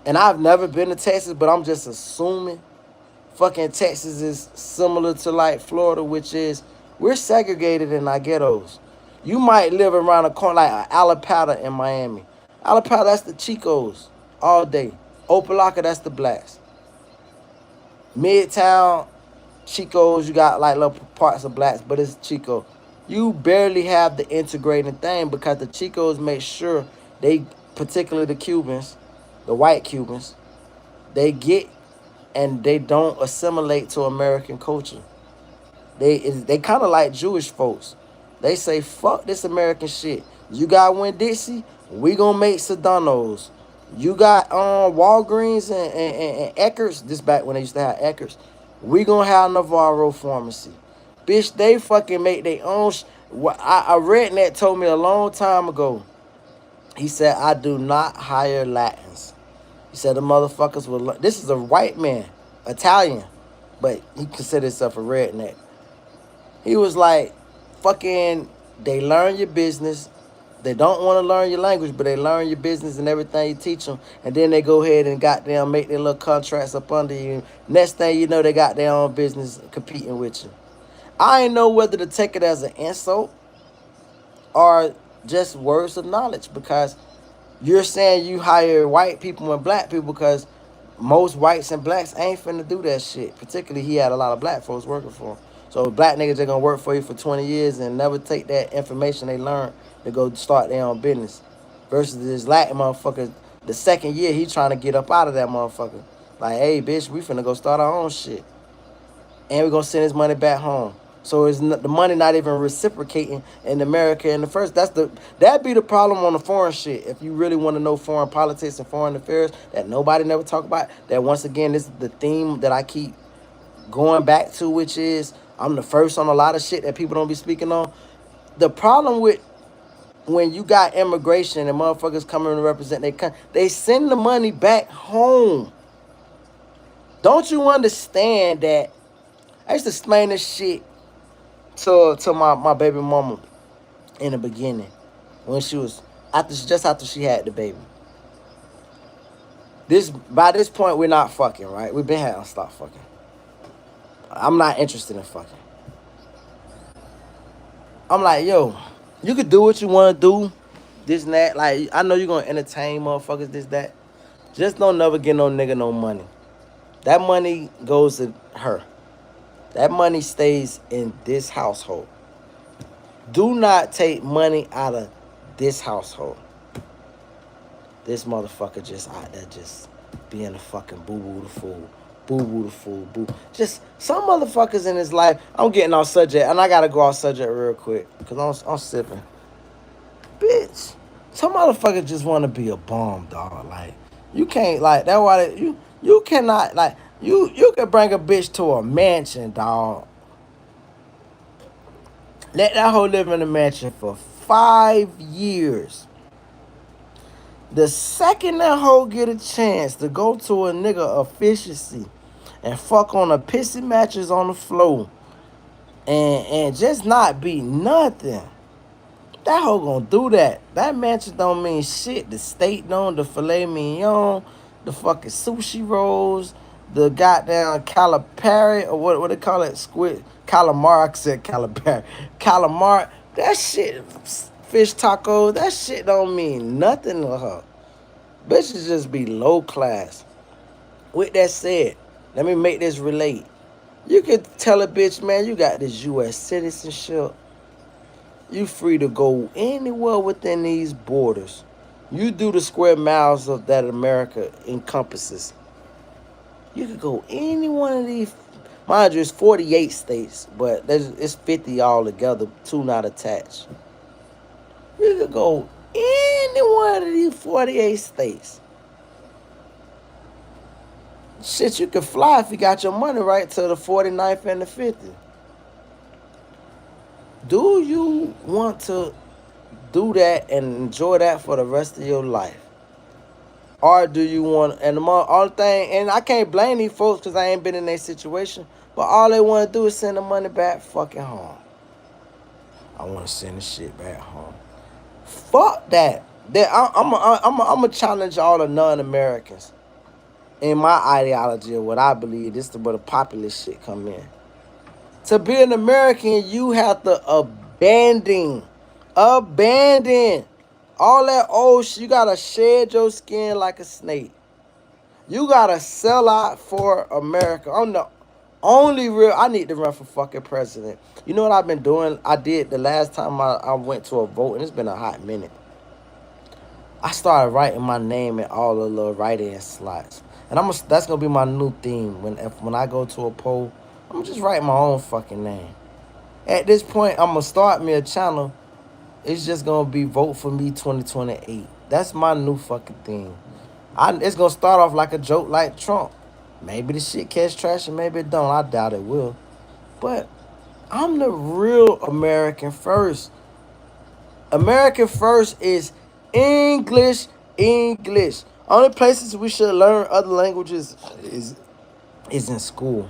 And I've never been to Texas, but I'm just assuming fucking Texas is similar to like Florida, which is we're segregated in our ghettos. You might live around the corner like Alapata in Miami. Alapata, that's the Chicos all day. Opalaka, that's the blacks. Midtown, Chicos, you got like little parts of blacks, but it's Chico. You barely have the integrating thing because the Chicos make sure they, particularly the Cubans, the white Cubans, they get and they don't assimilate to American culture. They kind of like Jewish folks. They say fuck this American shit. You got Winn Dixie, we gonna make Sedanos. You got Walgreens and Eckers. This back when they used to have Eckers. We gonna have Navarro Pharmacy. Bitch, they fucking make their own. A redneck told me a long time ago. He said I do not hire Latins. He said the motherfuckers will. This is a white man, Italian, but he considered himself a redneck. He was like, fucking, they learn your business. They don't want to learn your language, but they learn your business and everything you teach them. And then they go ahead and goddamn make their little contracts up under you. Next thing you know, they got their own business competing with you. I ain't know whether to take it as an insult or just words of knowledge, because you're saying you hire white people and black people because most whites and blacks ain't finna do that shit. Particularly, he had a lot of black folks working for him. So black niggas are gonna work for you for 20 years and never take that information they learned to go start their own business. Versus this Latin motherfucker, the second year he trying to get up out of that motherfucker. Like, hey bitch, we finna go start our own shit. And we gonna send his money back home. So it's not, the money not even reciprocating in America in the first. That'd be the problem on the foreign shit. If you really want to know foreign politics and foreign affairs that nobody never talk about, that once again, this is the theme that I keep going back to, which is I'm the first on a lot of shit that people don't be speaking on. The problem with when you got immigration and motherfuckers coming to represent their country, they send the money back home. Don't you understand that? I used to explain this shit to my baby mama in the beginning when she was after she had the baby. By this point we're not fucking, right? We've been having to stop fucking. I'm not interested in fucking. I'm like, yo, you could do what you want to do, this and that. Like, I know you're gonna entertain motherfuckers, this, that. Just don't never get no nigga no money. That money goes to her. That money stays in this household. Do not take money out of this household. This motherfucker just out there just being a fucking boo-boo the fool. Boo-boo the fool, boo. Just some motherfuckers in his life. I'm getting off subject, and I gotta go off subject real quick, because I'm sipping. Bitch, some motherfuckers just want to be a bum, dog. Like, you can't, like, that's why you cannot, like, you can bring a bitch to a mansion, dog. Let that hoe live in a mansion for 5 years. The second that hoe get a chance to go to a nigga efficiency and fuck on a pissy mattress on the floor and just not be nothing, that hoe gonna do that. That mansion don't mean shit. The steak don't, the filet mignon, the fucking sushi rolls, the goddamn calipari, or what they call it, squid, calamari, I said calipari, calamari, that shit, fish tacos, that shit don't mean nothing to her. Bitches just be low class. With that said, let me make this relate. You can tell a bitch, man, you got this U.S. citizenship. You free to go anywhere within these borders. You do the square miles of that America encompasses. You could go any one of these. Mind you, it's 48 states, but it's 50 all together, 2 not attached. You could go any one of these 48 states. Shit, you could fly if you got your money right to the 49th and the 50th. Do you want to do that and enjoy that for the rest of your life? Or do you want, and the only thing, and I can't blame these folks because I ain't been in their situation, but all they want to do is send the money back fucking home. I want to send the shit back home. Fuck that. I'm going to challenge all the non-Americans in my ideology of what I believe. This is where the populist shit come in. To be an American, you have to abandon Abandon. All that old shit. You gotta shed your skin like a snake. You gotta sell out for America. I'm the only real. I need to run for fucking president. You know what I've been doing? I did the last time I went to a vote, and it's been a hot minute. I started writing my name in all the little write-in slots, and that's gonna be my new theme when I go to a poll. I'm gonna just write my own fucking name. At this point, I'm gonna start me a channel. It's just gonna be vote for me 2028. That's my new fucking thing. It's gonna start off like a joke like Trump. Maybe the shit catch traction, maybe it don't. I doubt it will. But I'm the real American first. American first is English, English. Only places we should learn other languages is in school.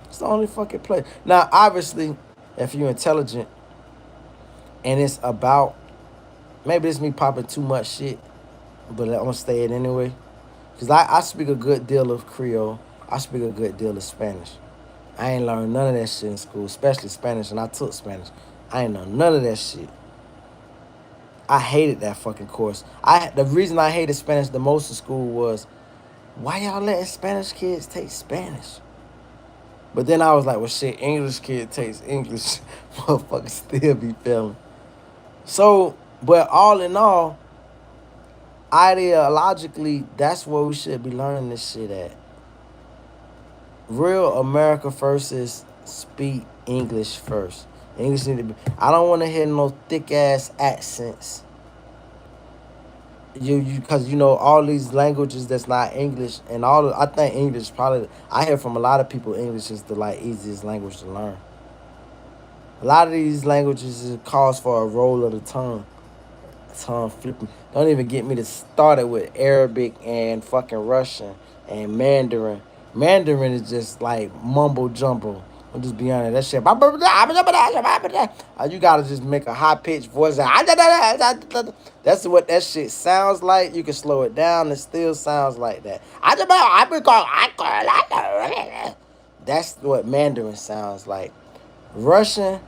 It's the only fucking place. Now, obviously, if you're intelligent and it's about, maybe it's me popping too much shit, but I'm gonna stay it anyway. Because I speak a good deal of Creole. I speak a good deal of Spanish. I ain't learned none of that shit in school, especially Spanish, and I took Spanish. I ain't know none of that shit. I hated that fucking course. The reason I hated Spanish the most in school was, why y'all letting Spanish kids take Spanish? But then I was like, well, shit, English kid takes English. Motherfuckers still be failing. So, but all in all, ideologically, that's where we should be learning this shit at. Real America first is speak English first. English need to be. I don't want to hear no thick ass accents. Because all these languages that's not English and I think English probably. I hear from a lot of people English is the easiest language to learn. A lot of these languages calls for a roll of the tongue flipping. Don't even get me to start it with Arabic and fucking Russian and Mandarin. Mandarin is just like mumbo jumbo. I'm just be honest. That shit. You gotta just make a high pitched voice. That's what that shit sounds like. You can slow it down. It still sounds like that. That's what Mandarin sounds like. Russian.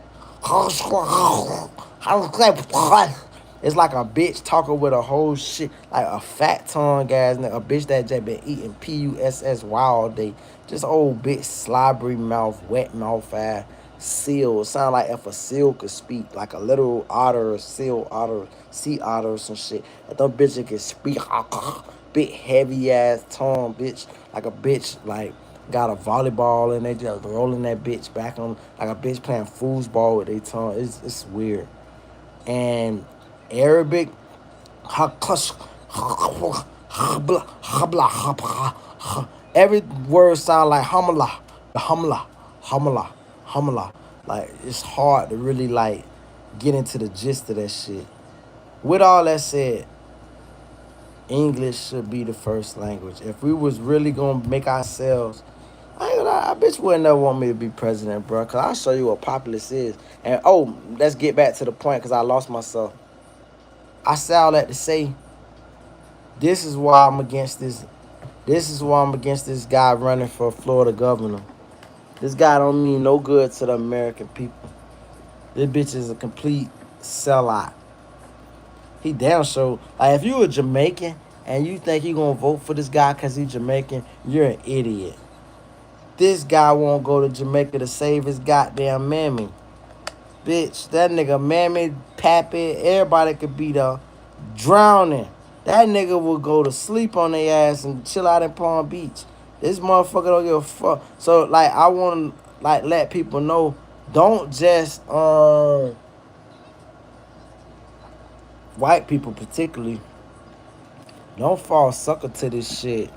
It's like a bitch talking with a whole shit, like a fat tongue ass nigga, a bitch that just been eating PUSS all day. Just old bitch, slobbery mouth, wet mouth ass, seal. Sound like if a seal could speak, like a little otter, seal otter, sea otter or some shit. That them bitches can speak, big heavy ass tongue, bitch, like a bitch, like got a volleyball and they just rolling that bitch back on, like a bitch playing foosball with their tongue. It's weird. And Arabic, every word sound like hamala, hamala, hamala, hamala. Like it's hard to really get into the gist of that shit. With all that said, English should be the first language. If we was really gonna make ourselves, I ain't gonna lie, I bitch wouldn't never want me to be president, bro. Cause I'll show you what populace is. And let's get back to the point, cause I lost myself. I say all that to say, this is why I'm against this. This is why I'm against this guy running for Florida governor. This guy don't mean no good to the American people. This bitch is a complete sellout. He damn sure. Like, if you a Jamaican and you think you gonna vote for this guy because he's Jamaican, you're an idiot. This guy won't go to Jamaica to save his goddamn mammy. Bitch, that nigga mammy, pappy, everybody could be there drowning. That nigga will go to sleep on their ass and chill out in Palm Beach. This motherfucker don't give a fuck. So, I want to, let people know, don't just, white people particularly, don't fall sucker to this shit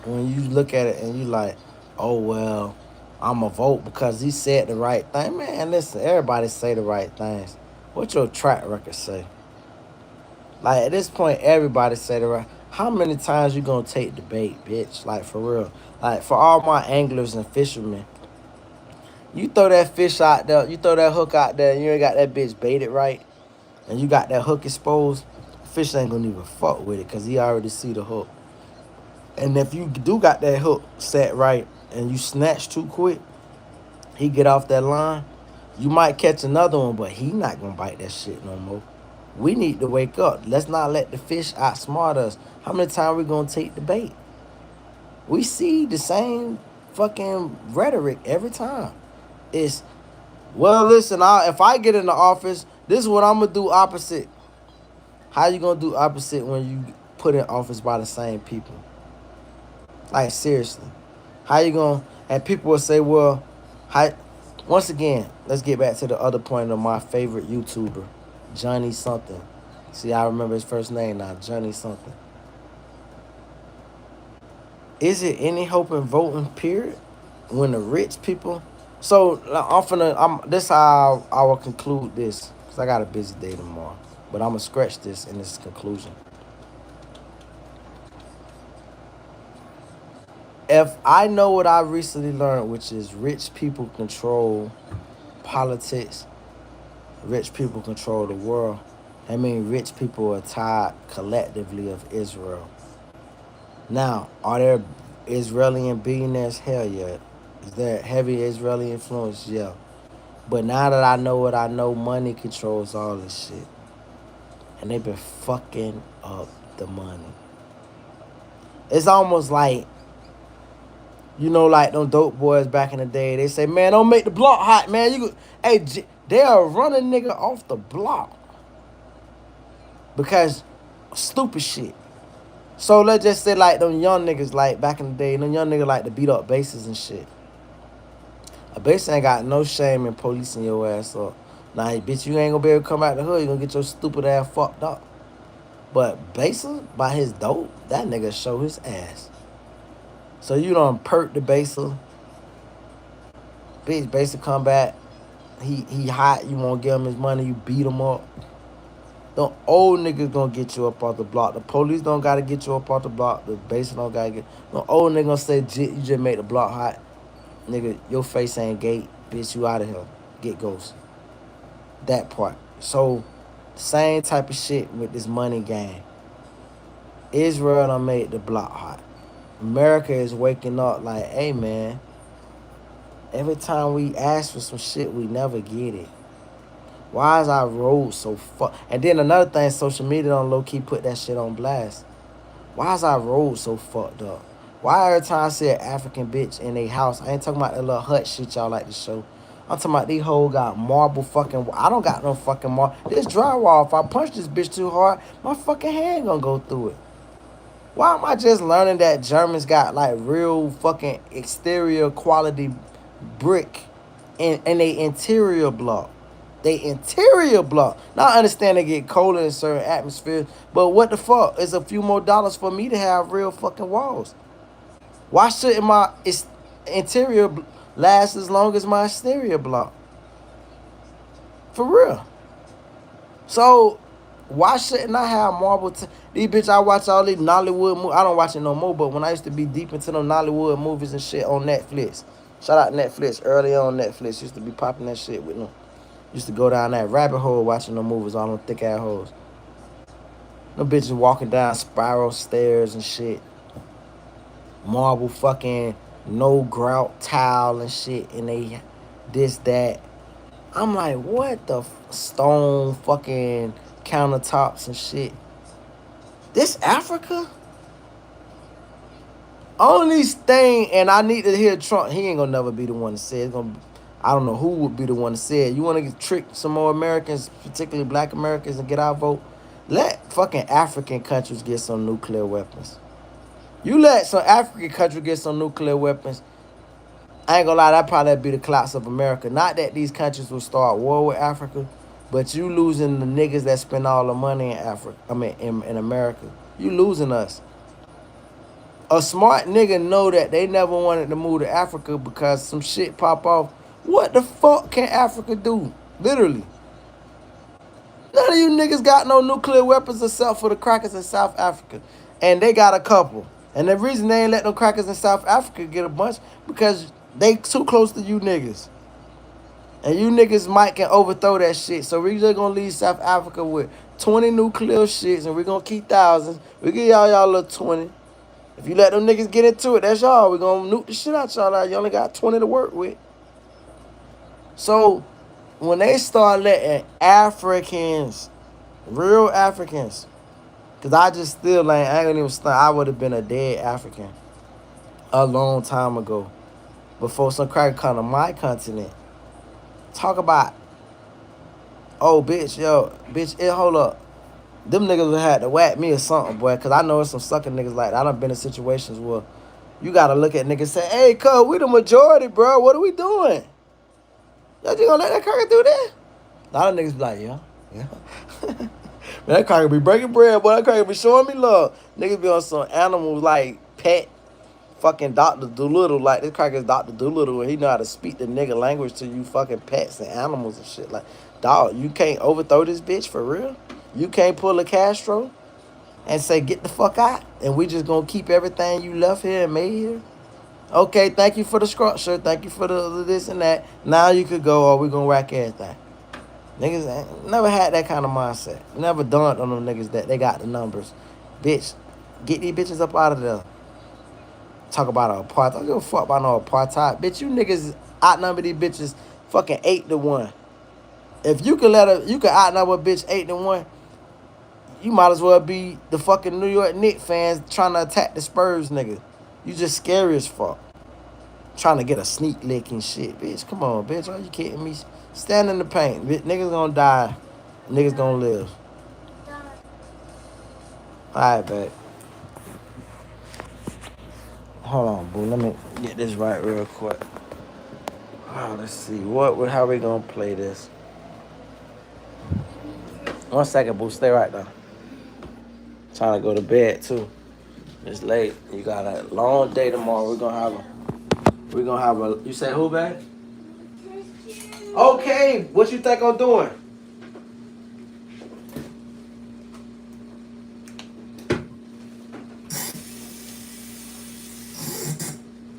when you look at it and you like, oh, well, I'm a vote because he said the right thing. Man, listen, everybody say the right things. What your track record say? Like, at this point, everybody say the right. How many times you gonna take the bait, bitch? Like, for real. Like, for all my anglers and fishermen, you throw that fish out there, you throw that hook out there, and you ain't got that bitch baited right, and you got that hook exposed, fish ain't gonna even fuck with it because he already see the hook. And if you do got that hook set right and you snatch too quick, he get off that line, You might catch another one, but he not gonna bite that shit no more. We need to wake up. Let's not let the fish outsmart us. How many times we gonna take the bait? We see the same fucking rhetoric every time. It's, well, listen, if I get in the office, this is what I'm gonna do opposite. How you gonna do opposite when you put in office by the same people? Like, seriously. How you gonna, and people will say, well, how, once again, let's get back to the other point of my favorite YouTuber, Johnny something. See, I remember his first name now, Johnny something. Is it any hope in voting, period? When the rich people, so this how I will conclude this, because I got a busy day tomorrow. But I'm going to scratch this in this conclusion. If I know what I recently learned, which is rich people control politics, rich people control the world. I mean, rich people are tied collectively of Israel. Now, are there Israeli billionaires? Hell yeah. Is there heavy Israeli influence? Yeah. But now that I know what I know, money controls all this shit. And they've been fucking up the money. It's almost like, like them dope boys back in the day. They say, man, don't make the block hot, man. Hey, they'll run a nigga off the block because stupid shit. So let's just say like them young niggas like back in the day, them young niggas like to beat up bases and shit. A base ain't got no shame in policing your ass up. Nah, bitch, you ain't gonna be able to come out the hood. You gonna get your stupid ass fucked up. But Baser, by his dope, that nigga show his ass. So you done perk the Baser. Bitch, Baser come back. He hot. You won't give him his money. You beat him up. The old niggas gonna get you up off the block. The police don't gotta get you up off the block. The Baser don't gotta get. The old nigga gonna say, you just make the block hot. Nigga, your face ain't gate. Bitch, you out of here. Get ghost. That part. So, same type of shit with this money game. Israel done made the block hot. America is waking up like, hey man, every time we ask for some shit, we never get it. Why is our road so fuck? And then another thing, social media on low key put that shit on blast. Why is our road so fucked up? Why every time I see an African bitch in a house, I ain't talking about that little hut shit y'all like to show. I'm talking about these hoes got marble fucking. I don't got no fucking marble. This drywall. If I punch this bitch too hard, my fucking hand gonna go through it. Why am I just learning that Germans got like real fucking exterior quality brick in they interior block? They interior block. Now I understand they get colder in certain atmospheres, but what the fuck? It's a few more dollars for me to have real fucking walls. Why shouldn't my interior last as long as my exterior block? For real. So why shouldn't I have marble? These bitch, I watch all these Nollywood movies. I don't watch it no more, but when I used to be deep into them Nollywood movies and shit on Netflix. Shout out Netflix. Early on Netflix. Used to be popping that shit with them. Used to go down that rabbit hole watching them movies, all them thick ass hoes. Them bitches walking down spiral stairs and shit. Marble fucking no grout tile and shit. And they this, that. I'm like, what the stone fucking countertops and shit. This Africa? Only thing, and I need to hear Trump. He ain't gonna never be the one to say it. I don't know who would be the one to say it. You want to trick some more Americans, particularly black Americans, and get our vote? Let fucking African countries get some nuclear weapons. You let some African country get some nuclear weapons, I ain't gonna lie, that probably be the collapse of America. Not that these countries will start war with Africa, but you losing the niggas that spend all the money in Africa. I mean, in America. You losing us. A smart nigga know that they never wanted to move to Africa because some shit pop off. What the fuck can Africa do? Literally. None of you niggas got no nuclear weapons except for the crackers in South Africa. And they got a couple. And the reason they ain't let no crackers in South Africa get a bunch because they too close to you niggas. And you niggas might can overthrow that shit. So we just gonna leave South Africa with 20 nuclear shits and we gonna keep thousands. We give y'all little 20. If you let them niggas get into it, that's y'all. We gonna nuke the shit out y'all. You only got 20 to work with. So when they start letting Africans, real Africans, cause I just still like I ain't gonna even stunt. I would have been a dead African a long time ago before some cracker come to my continent. Talk about, oh bitch, yo, bitch, hold up. Them niggas would have to whack me or something, boy, cause I know it's some sucker niggas like that. I done been in situations where you gotta look at niggas and say, hey, cuz, we the majority, bro. What are we doing? Y'all just gonna let that cracker do that? A lot of niggas be like, yeah, yeah. Man, that cracker be breaking bread, boy. That cracker be showing me love. Niggas be on some animals like pet fucking Dr. Doolittle. Like, this cracker is Dr. Doolittle, and he know how to speak the nigga language to you fucking pets and animals and shit. Like, dog, you can't overthrow this bitch for real? You can't pull a Castro and say, get the fuck out, and we just gonna keep everything you left here and made here? Okay, thank you for the structure. Thank you for the this and that. Now you could go, or we gonna rack everything. Niggas ain't never had that kind of mindset. Never dawned on them niggas that they got the numbers. Bitch, get these bitches up out of there. Talk about a apartheid. I don't give a fuck about no apartheid. Bitch, you niggas outnumber these bitches fucking 8-1. If you can you can outnumber a bitch 8-1, you might as well be the fucking New York Knicks fans trying to attack the Spurs, nigga. You just scary as fuck. Trying to get a sneak lick and shit, bitch. Come on, bitch. Are you kidding me? Stand in the paint. Bitch. Niggas gonna die. Niggas gonna live. Alright, babe. Hold on, boo. Let me get this right real quick. Oh, let's see. How we gonna play this? 1 second, boo. Stay right there. Trying to go to bed too. It's late. You got a long day tomorrow. We're gonna have a. You say who, babe? Okay. What you think I'm doing?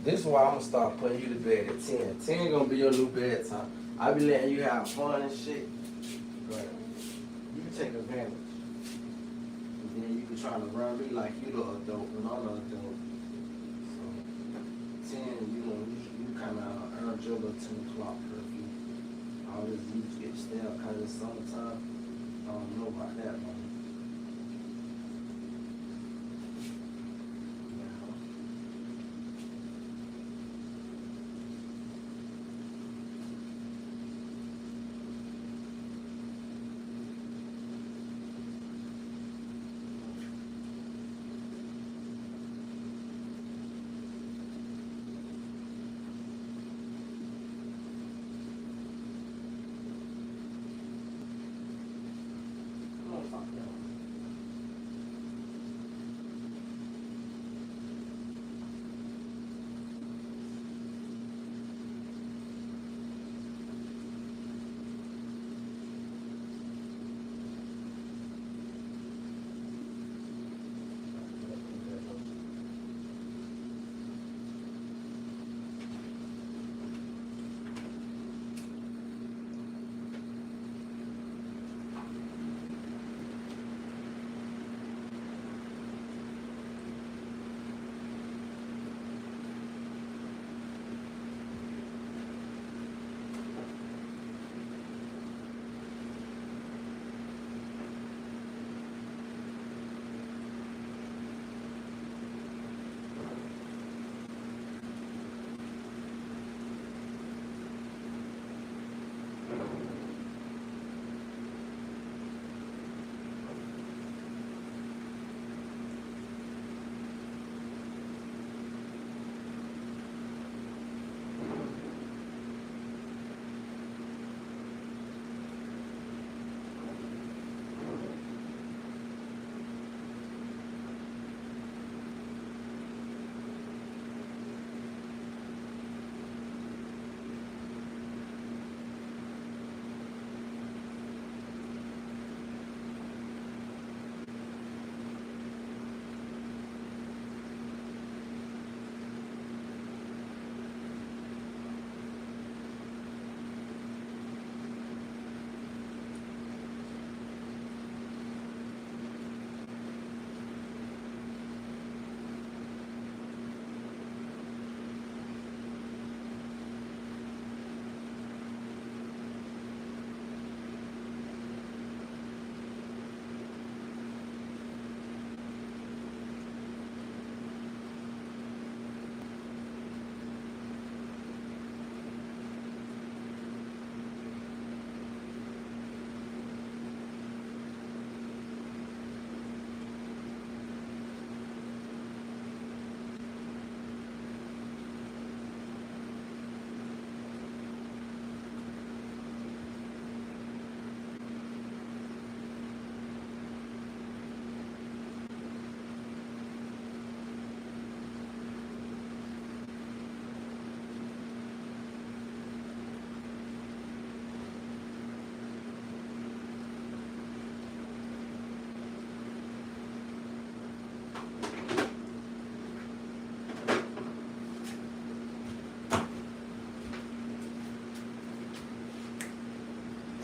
This is why I'm gonna start putting you to bed at 10. 10 gonna be your new bedtime. I be letting you have fun and shit, but you can take advantage. And then you can try to run me like you the adult when I'm the adult. So 10, you kind of earned your little 10 o'clock curfew. All this you get stay up kind of summertime. I don't know about that, man.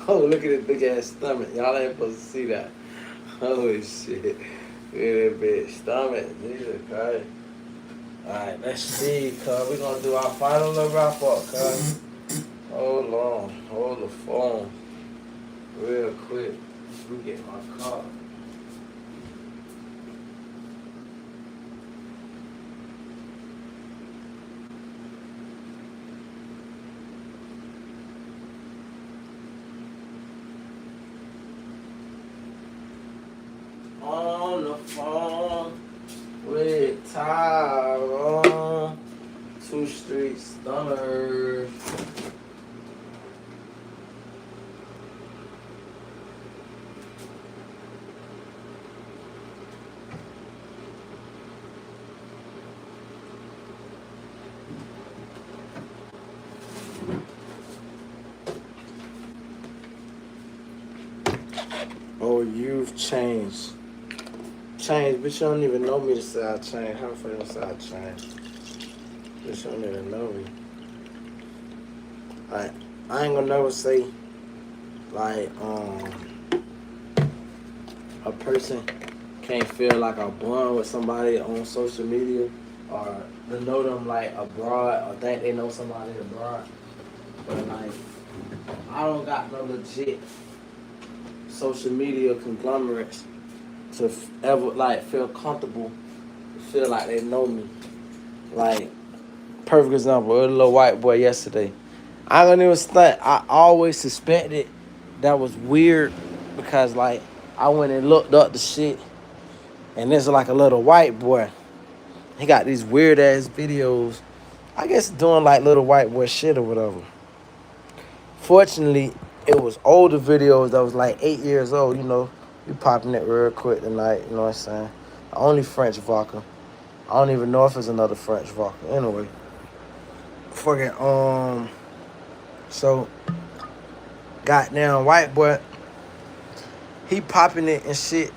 Oh, look at this big ass stomach. Y'all ain't supposed to see that. Holy shit. Look at that big stomach. Jesus Christ. Alright, let's see, cuz. We're gonna do our final little wrap up, cuz. Hold on. Hold the phone real quick. Let me get my car. On the phone with Tyrone. 2 Street Stunner. Oh, you've changed. Changed, but you don't even know me to say I changed. How the fuck you say I changed? Bitch, you don't even know me. Like, I ain't gonna never say, like, a person can't feel like a bond with somebody on social media or to know them like abroad or think they know somebody abroad. But like, I don't got no legit social media conglomerates to ever like feel comfortable, feel like they know me. Like, perfect example, a little white boy yesterday. I don't even stunt. I always suspected that was weird because like I went and looked up the shit and there's like a little white boy. He got these weird ass videos. I guess doing like little white boy shit or whatever. Fortunately, it was older videos that was like 8 years old. You know, we popping it real quick tonight. You know what I'm saying? Only French vodka. I don't even know if it's another French vodka. Anyway, fucking so goddamn white boy, he popping it and shit,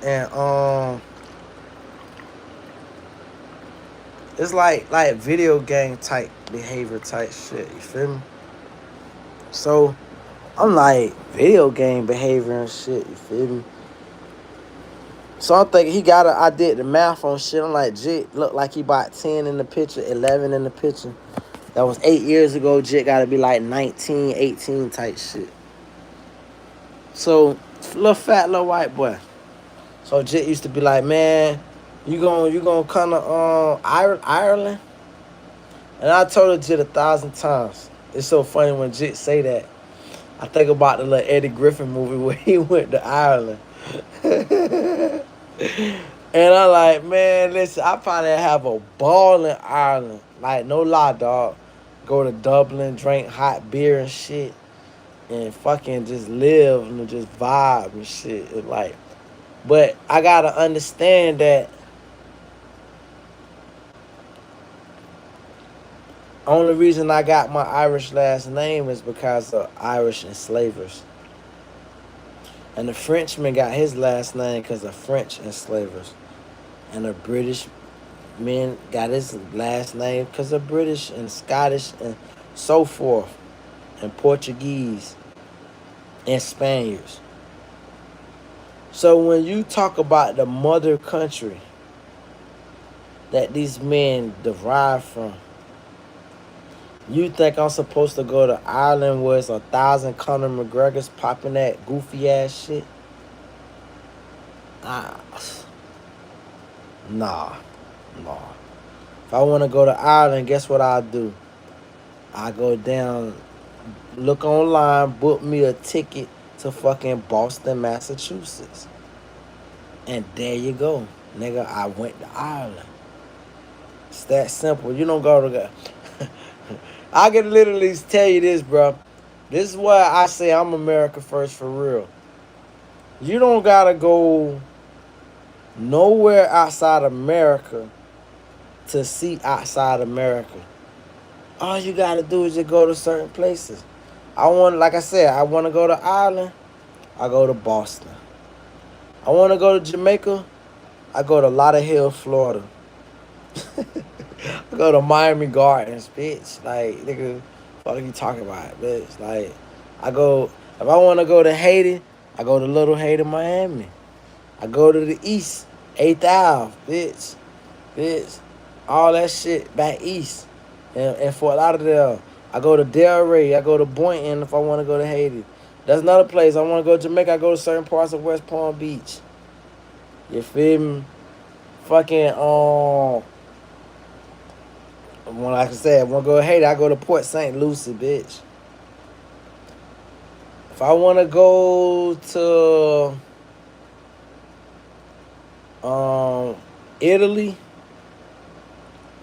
and it's like video game type behavior type shit. You feel me? So I'm like video game behavior and shit. You feel me? So I'm thinking I did the math on shit. I'm like, Jit looked like he bought 10 in the picture, 11 in the picture. That was 8 years ago. Jit gotta be like 19, 18 type shit. So little fat little white boy. So Jit used to be like, man, you gonna come to Ireland? And I told her Jit 1,000 times. It's so funny when Jit say that. I think about the little Eddie Griffin movie where he went to Ireland. And I'm like, man, listen, I probably have a ball in Ireland. Like, no lie, dog. Go to Dublin, drink hot beer and shit, and fucking just live and just vibe and shit. It's like, but I gotta understand that only reason I got my Irish last name is because of Irish enslavers. And the Frenchman got his last name because of French enslavers. And the British men got his last name because of British and Scottish and so forth. And Portuguese and Spaniards. So when you talk about the mother country that these men derive from, you think I'm supposed to go to Ireland where it's 1,000 Conor McGregors popping that goofy ass shit? Nah. Nah. If I want to go to Ireland, guess what I do? I go down, look online, book me a ticket to fucking Boston, Massachusetts. And there you go. Nigga, I went to Ireland. It's that simple. You don't go to... I can literally tell you this, bro. This is why I say I'm America first for real. You don't gotta go nowhere outside America to see outside America. All you gotta do is just go to certain places. Like I said, I want to go to Ireland. I go to Boston. I want to go to Jamaica. I go to Lauderhill, Florida. I go to Miami Gardens, bitch. Like, nigga, what are you talking about, bitch? Like, I go If I want to go to Haiti, I go to Little Haiti, Miami. I go to the East, 8th Ave, bitch. Bitch. All that shit back east. And Fort Lauderdale. I go to Delray. I go to Boynton if I want to go to Haiti. That's another place. I want to go to Jamaica. I go to certain parts of West Palm Beach. You feel me? Fucking, when like I said, I want to go to Haiti, I go to Port St. Lucie, bitch. If I want to go to Italy,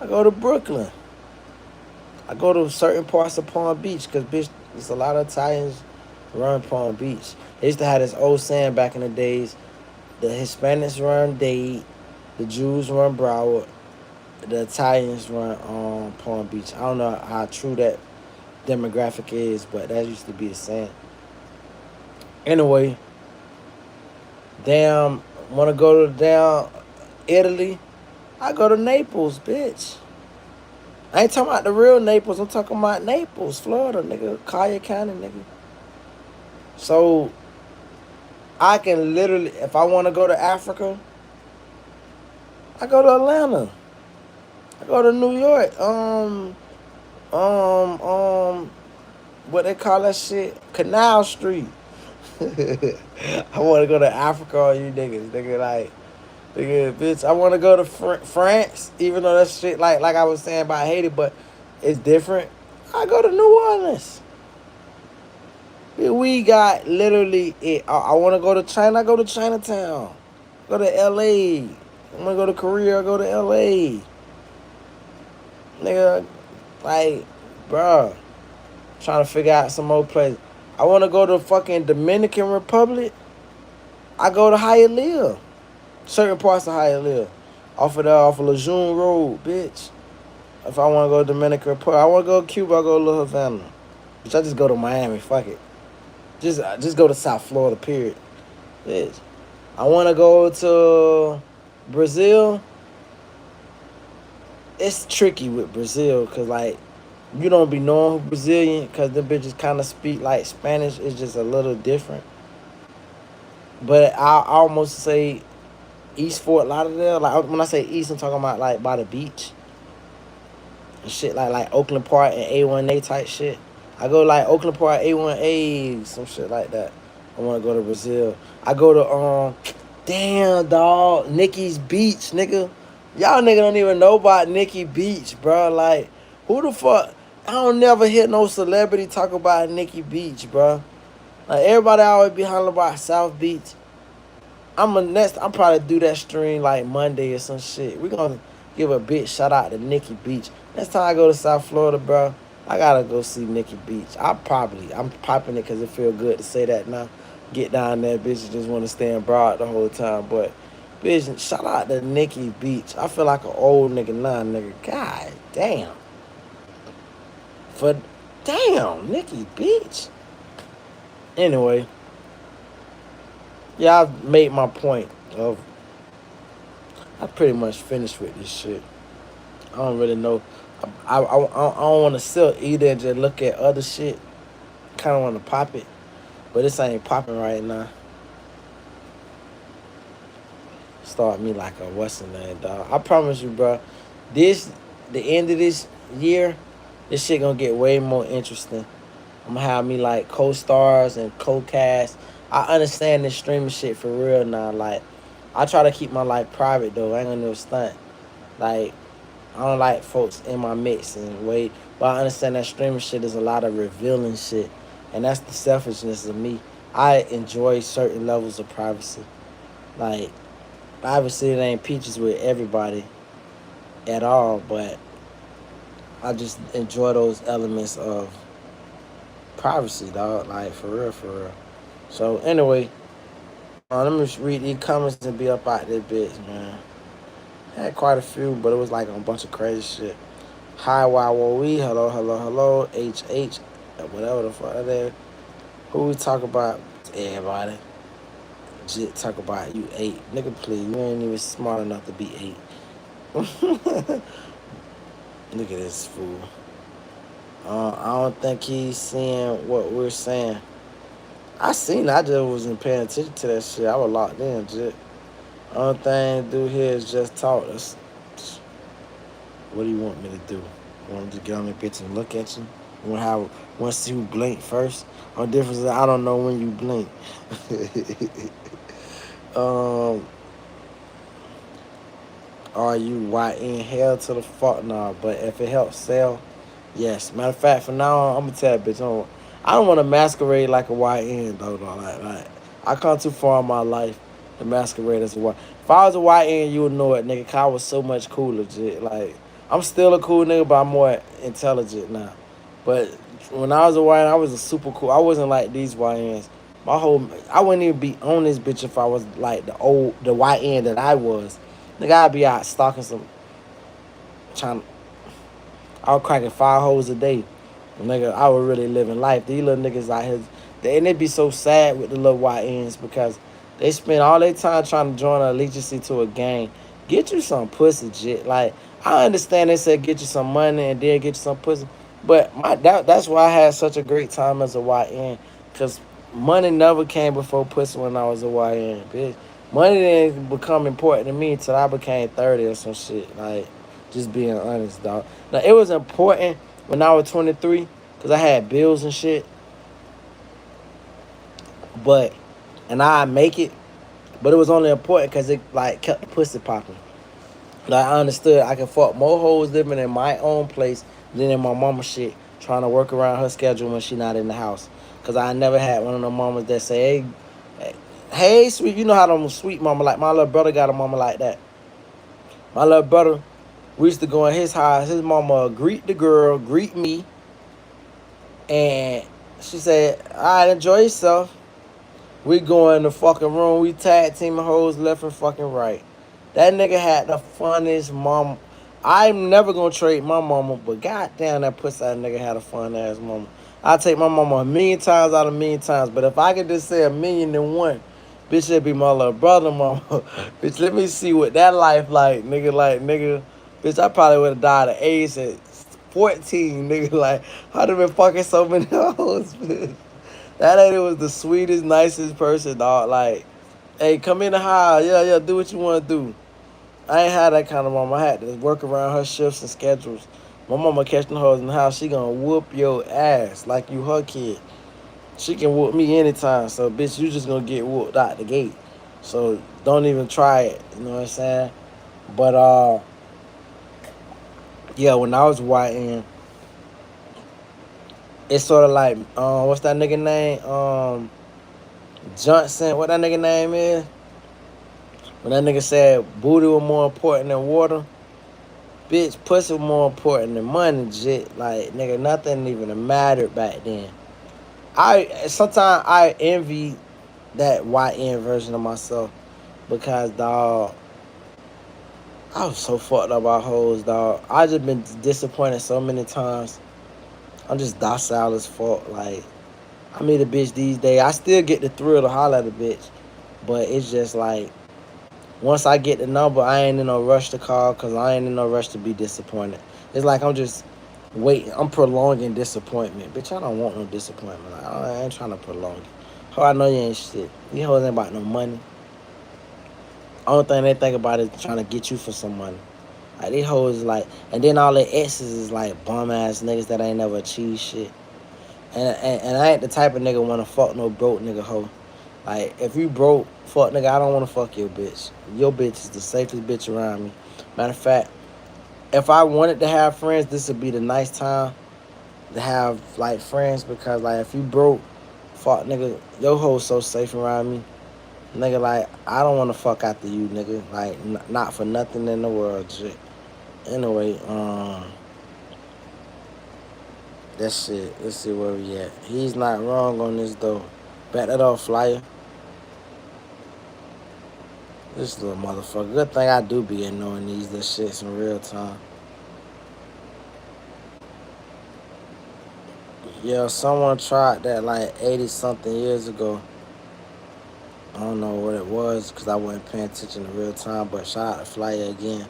I go to Brooklyn. I go to certain parts of Palm Beach because, bitch, there's a lot of Italians run Palm Beach. They used to have this old saying back in the days: the Hispanics run Dade, the Jews run Broward, the Italians run Palm Beach. I don't know how true that demographic is, but that used to be the saying. Anyway, damn, want to go to down Italy? I go to Naples, bitch. I ain't talking about the real Naples. I'm talking about Naples, Florida, nigga. Collier County, nigga. So I can literally, if I want to go to Africa, I go to Atlanta. I go to New York. What they call that shit? Canal Street. I want to go to Africa, all you niggas. Nigga, like, nigga, bitch. I want to go to France, even though that shit, like I was saying about Haiti, but it's different. I go to New Orleans. We got literally it. I want to go to China. I go to Chinatown. Go to L.A. I want to go to Korea. I go to L.A. Nigga, like, bruh, trying to figure out some more place. I want to go to fucking Dominican Republic. I go to Hialeah. Certain parts of Hialeah. Off of Lejeune Road, bitch. If I want to go to Dominican Republic, I want to go to Cuba. I go to Little Havana. Bitch, I just go to Miami. Fuck it. Just go to South Florida, period. Bitch. I want to go to Brazil. It's tricky with Brazil because, like, you don't be knowing who Brazilian because them bitches kind of speak like Spanish. It's just a little different. But I almost say East Fort Lauderdale. Like, when I say East, I'm talking about, like, by the beach. And shit like Oakland Park and A1A type shit. I go, like, Oakland Park, A1A, some shit like that. I want to go to Brazil. I go to, damn, dog, Nikki's Beach, nigga. Y'all nigga don't even know about Nikki Beach, bro. Like, who the fuck? I don't never hear no celebrity talk about Nikki Beach, bro. Like, everybody always be hollering about South Beach. I'm probably do that stream like Monday or some shit. We gonna give a big shout out to Nikki Beach. Next time I go to South Florida, bro, I gotta go see Nikki Beach. I'm popping it because it feel good to say that now. Get down there, bitch, just want to stay in broad the whole time. But, bitch, shout out to Nikki Beach. I feel like an old nigga now, nigga. God damn. Damn, Nikki Beach. Anyway, yeah, I've made my point of I pretty much finished with this shit. I don't really know. I don't want to sell either and just look at other shit. Kind of want to pop it. But this ain't popping right now. Start me like a what's the name, dog. I promise you, bro. The end of this year, this shit gonna get way more interesting. I'm gonna have me like co-stars and co-cast. I understand this streaming shit for real now. Like, I try to keep my life private though. I ain't gonna no stunt. Like, I don't like folks in my mix and way. But I understand that streaming shit is a lot of revealing shit. And that's the selfishness of me. I enjoy certain levels of privacy. Like, obviously it ain't peaches with everybody at all, but I just enjoy those elements of privacy, dog. Like, for real, for real. So, anyway, let me just read these comments and be up out there, bitch, man. Had quite a few, but it was like a bunch of crazy shit. Hi, YWE, hello, hello, hello, HH, whatever the fuck that is. Who we talk about? Everybody. Jit talk about you 8. Nigga, please, you ain't even smart enough to be 8. Look at this fool. I don't think he's seeing what we're saying. I seen it, I just wasn't paying attention to that shit. I was locked in, shit. Only thing to do here is just talk. What do you want me to do? You want me to get on the bitch and look at you? You want to see who blink first? Or difference is I don't know when you blink. um, are you white in hell to the fuck? Nah, but if it helps sell, yes. Matter of fact, from now on, I'm gonna tell that bitch I don't want to masquerade like a YN though. Like I come too far in my life to masquerade as a Y. If I was a YN, you would know it, nigga. Cause I was so much cooler, legit. Like I'm still a cool nigga, but I'm more intelligent now. But when I was a YN, I was a super cool. I wasn't like these YNs. I wouldn't even be on this bitch if I was like the YN that I was. Nigga, I'd be out stalking some, trying, I was cracking 5 holes a day. Nigga, I was really living life. These little niggas out here, and they be so sad with the little YNs because they spend all their time trying to join an allegiance to a gang. Get you some pussy, shit. Like, I understand they said get you some money and then get you some pussy. But that's why I had such a great time as a YN. Because money never came before pussy when I was a YN, bitch. Money didn't become important to me until I became 30 or some shit. Like, just being honest, dog. Now, it was important when I was 23 because I had bills and shit. But, and I make it. But it was only important because it, like, kept the pussy popping. Like, I understood I can fuck more hoes living in my own place than in my mama shit, trying to work around her schedule when she not in the house. Because I never had one of them mamas that say, hey, sweet, you know how them sweet mama, like my little brother got a mama like that. My little brother, we used to go in his house. His mama greet the girl, greet me, and she said, all right, enjoy yourself. We go in the fucking room. We tag teaming hoes left and fucking right. That nigga had the funniest mom. I'm never gonna trade my mama, but goddamn, that pussy ass nigga had a fun ass mama. I take my mama a million times out of a million times, but if I could just say a million and one, bitch, it'd be my little brother, mama. Bitch, let me see what that life like, nigga. Bitch, I probably would have died of AIDS at 14, nigga. Like, I'd have been fucking so many hoes, bitch. That lady was the sweetest, nicest person, dog. Like, hey, come in the house. Yeah, yeah, do what you want to do. I ain't had that kind of mama. I had to work around her shifts and schedules. My mama catching hoes in the house, she gonna whoop your ass like you her kid. She can whoop me anytime. So, bitch, you just gonna get whooped out the gate. So, don't even try it. You know what I'm saying? But, yeah, when I was YN, it's sort of like, what's that nigga name? Johnson. What that nigga name is? When that nigga said booty was more important than water, bitch, pussy was more important than money, shit. Like, nigga, nothing even mattered back then. Sometimes I envy that YN version of myself because, dog, I was so fucked up by hoes, dog. I just been disappointed so many times. I'm just docile as fuck. Like, I meet a bitch these days. I still get the thrill to holler at a bitch, but it's just like, once I get the number, I ain't in no rush to call because I ain't in no rush to be disappointed. It's like I'm just waiting. I'm prolonging disappointment. Bitch, I don't want no disappointment. Like, I ain't trying to prolong it. Oh, I know you ain't shit. These hoes ain't about no money. Only thing they think about is trying to get you for some money. Like, these hoes like, and then all their exes is like bum ass niggas that ain't never achieved shit. And I ain't the type of nigga wanna fuck no broke nigga hoe. Like, if you broke, fuck nigga, I don't wanna fuck your bitch. Your bitch is the safest bitch around me. Matter of fact, if I wanted to have friends, this would be the nice time to have like friends because like if you broke, fuck nigga, your hoe so safe around me. Nigga, like, I don't wanna fuck after you, nigga. Like, not for nothing in the world, shit. Anyway, that shit. Let's see where we at. He's not wrong on this though. Back that off, flyer. This little motherfucker. Good thing I do be knowing these little shits in real time. Yeah, someone tried that like 80 something years ago. I don't know what it was because I wasn't paying attention in real time, but shout out to Flyer again.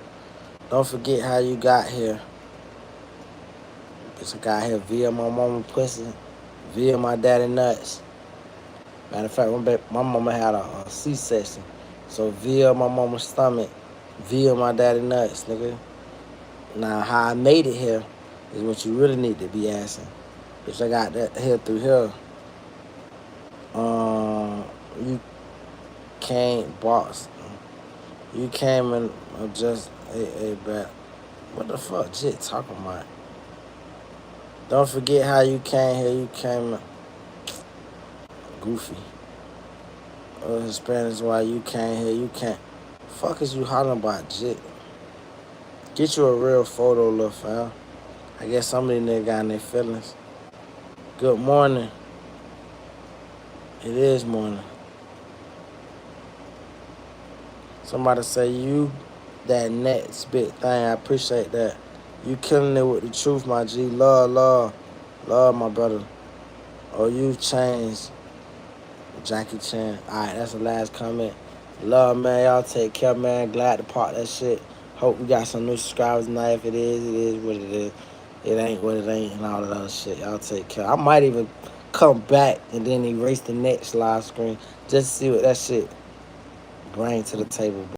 Don't forget how you got here. Bitch, I got here via my mama pussy, via my daddy nuts. Matter of fact, my mama had a C-section. So via my mama's stomach, via my daddy nuts, nigga. Now, how I made it here is what you really need to be asking. Bitch, I got that here through here. You can't box. You came in just, hey, bruh. What the fuck, Jit talking about? Don't forget how you came here. You came goofy. Spanish, why you came here. You can't. Fuck is you hollering about, Jit? Get you a real photo, little fam. I guess some of these niggas got in their feelings. Good morning. It is morning. Somebody say you that net spit thing. I appreciate that. You killing it with the truth, my G. Love, my brother. Oh, you've changed, Jackie Chan. Alright, that's the last comment. Love, man. Y'all take care, man. Glad to part that shit. Hope we got some new subscribers tonight. If it is what it is. It ain't what it ain't and all that other shit. Y'all take care. I might even come back and then erase the next live screen just to see what that shit bring to the table.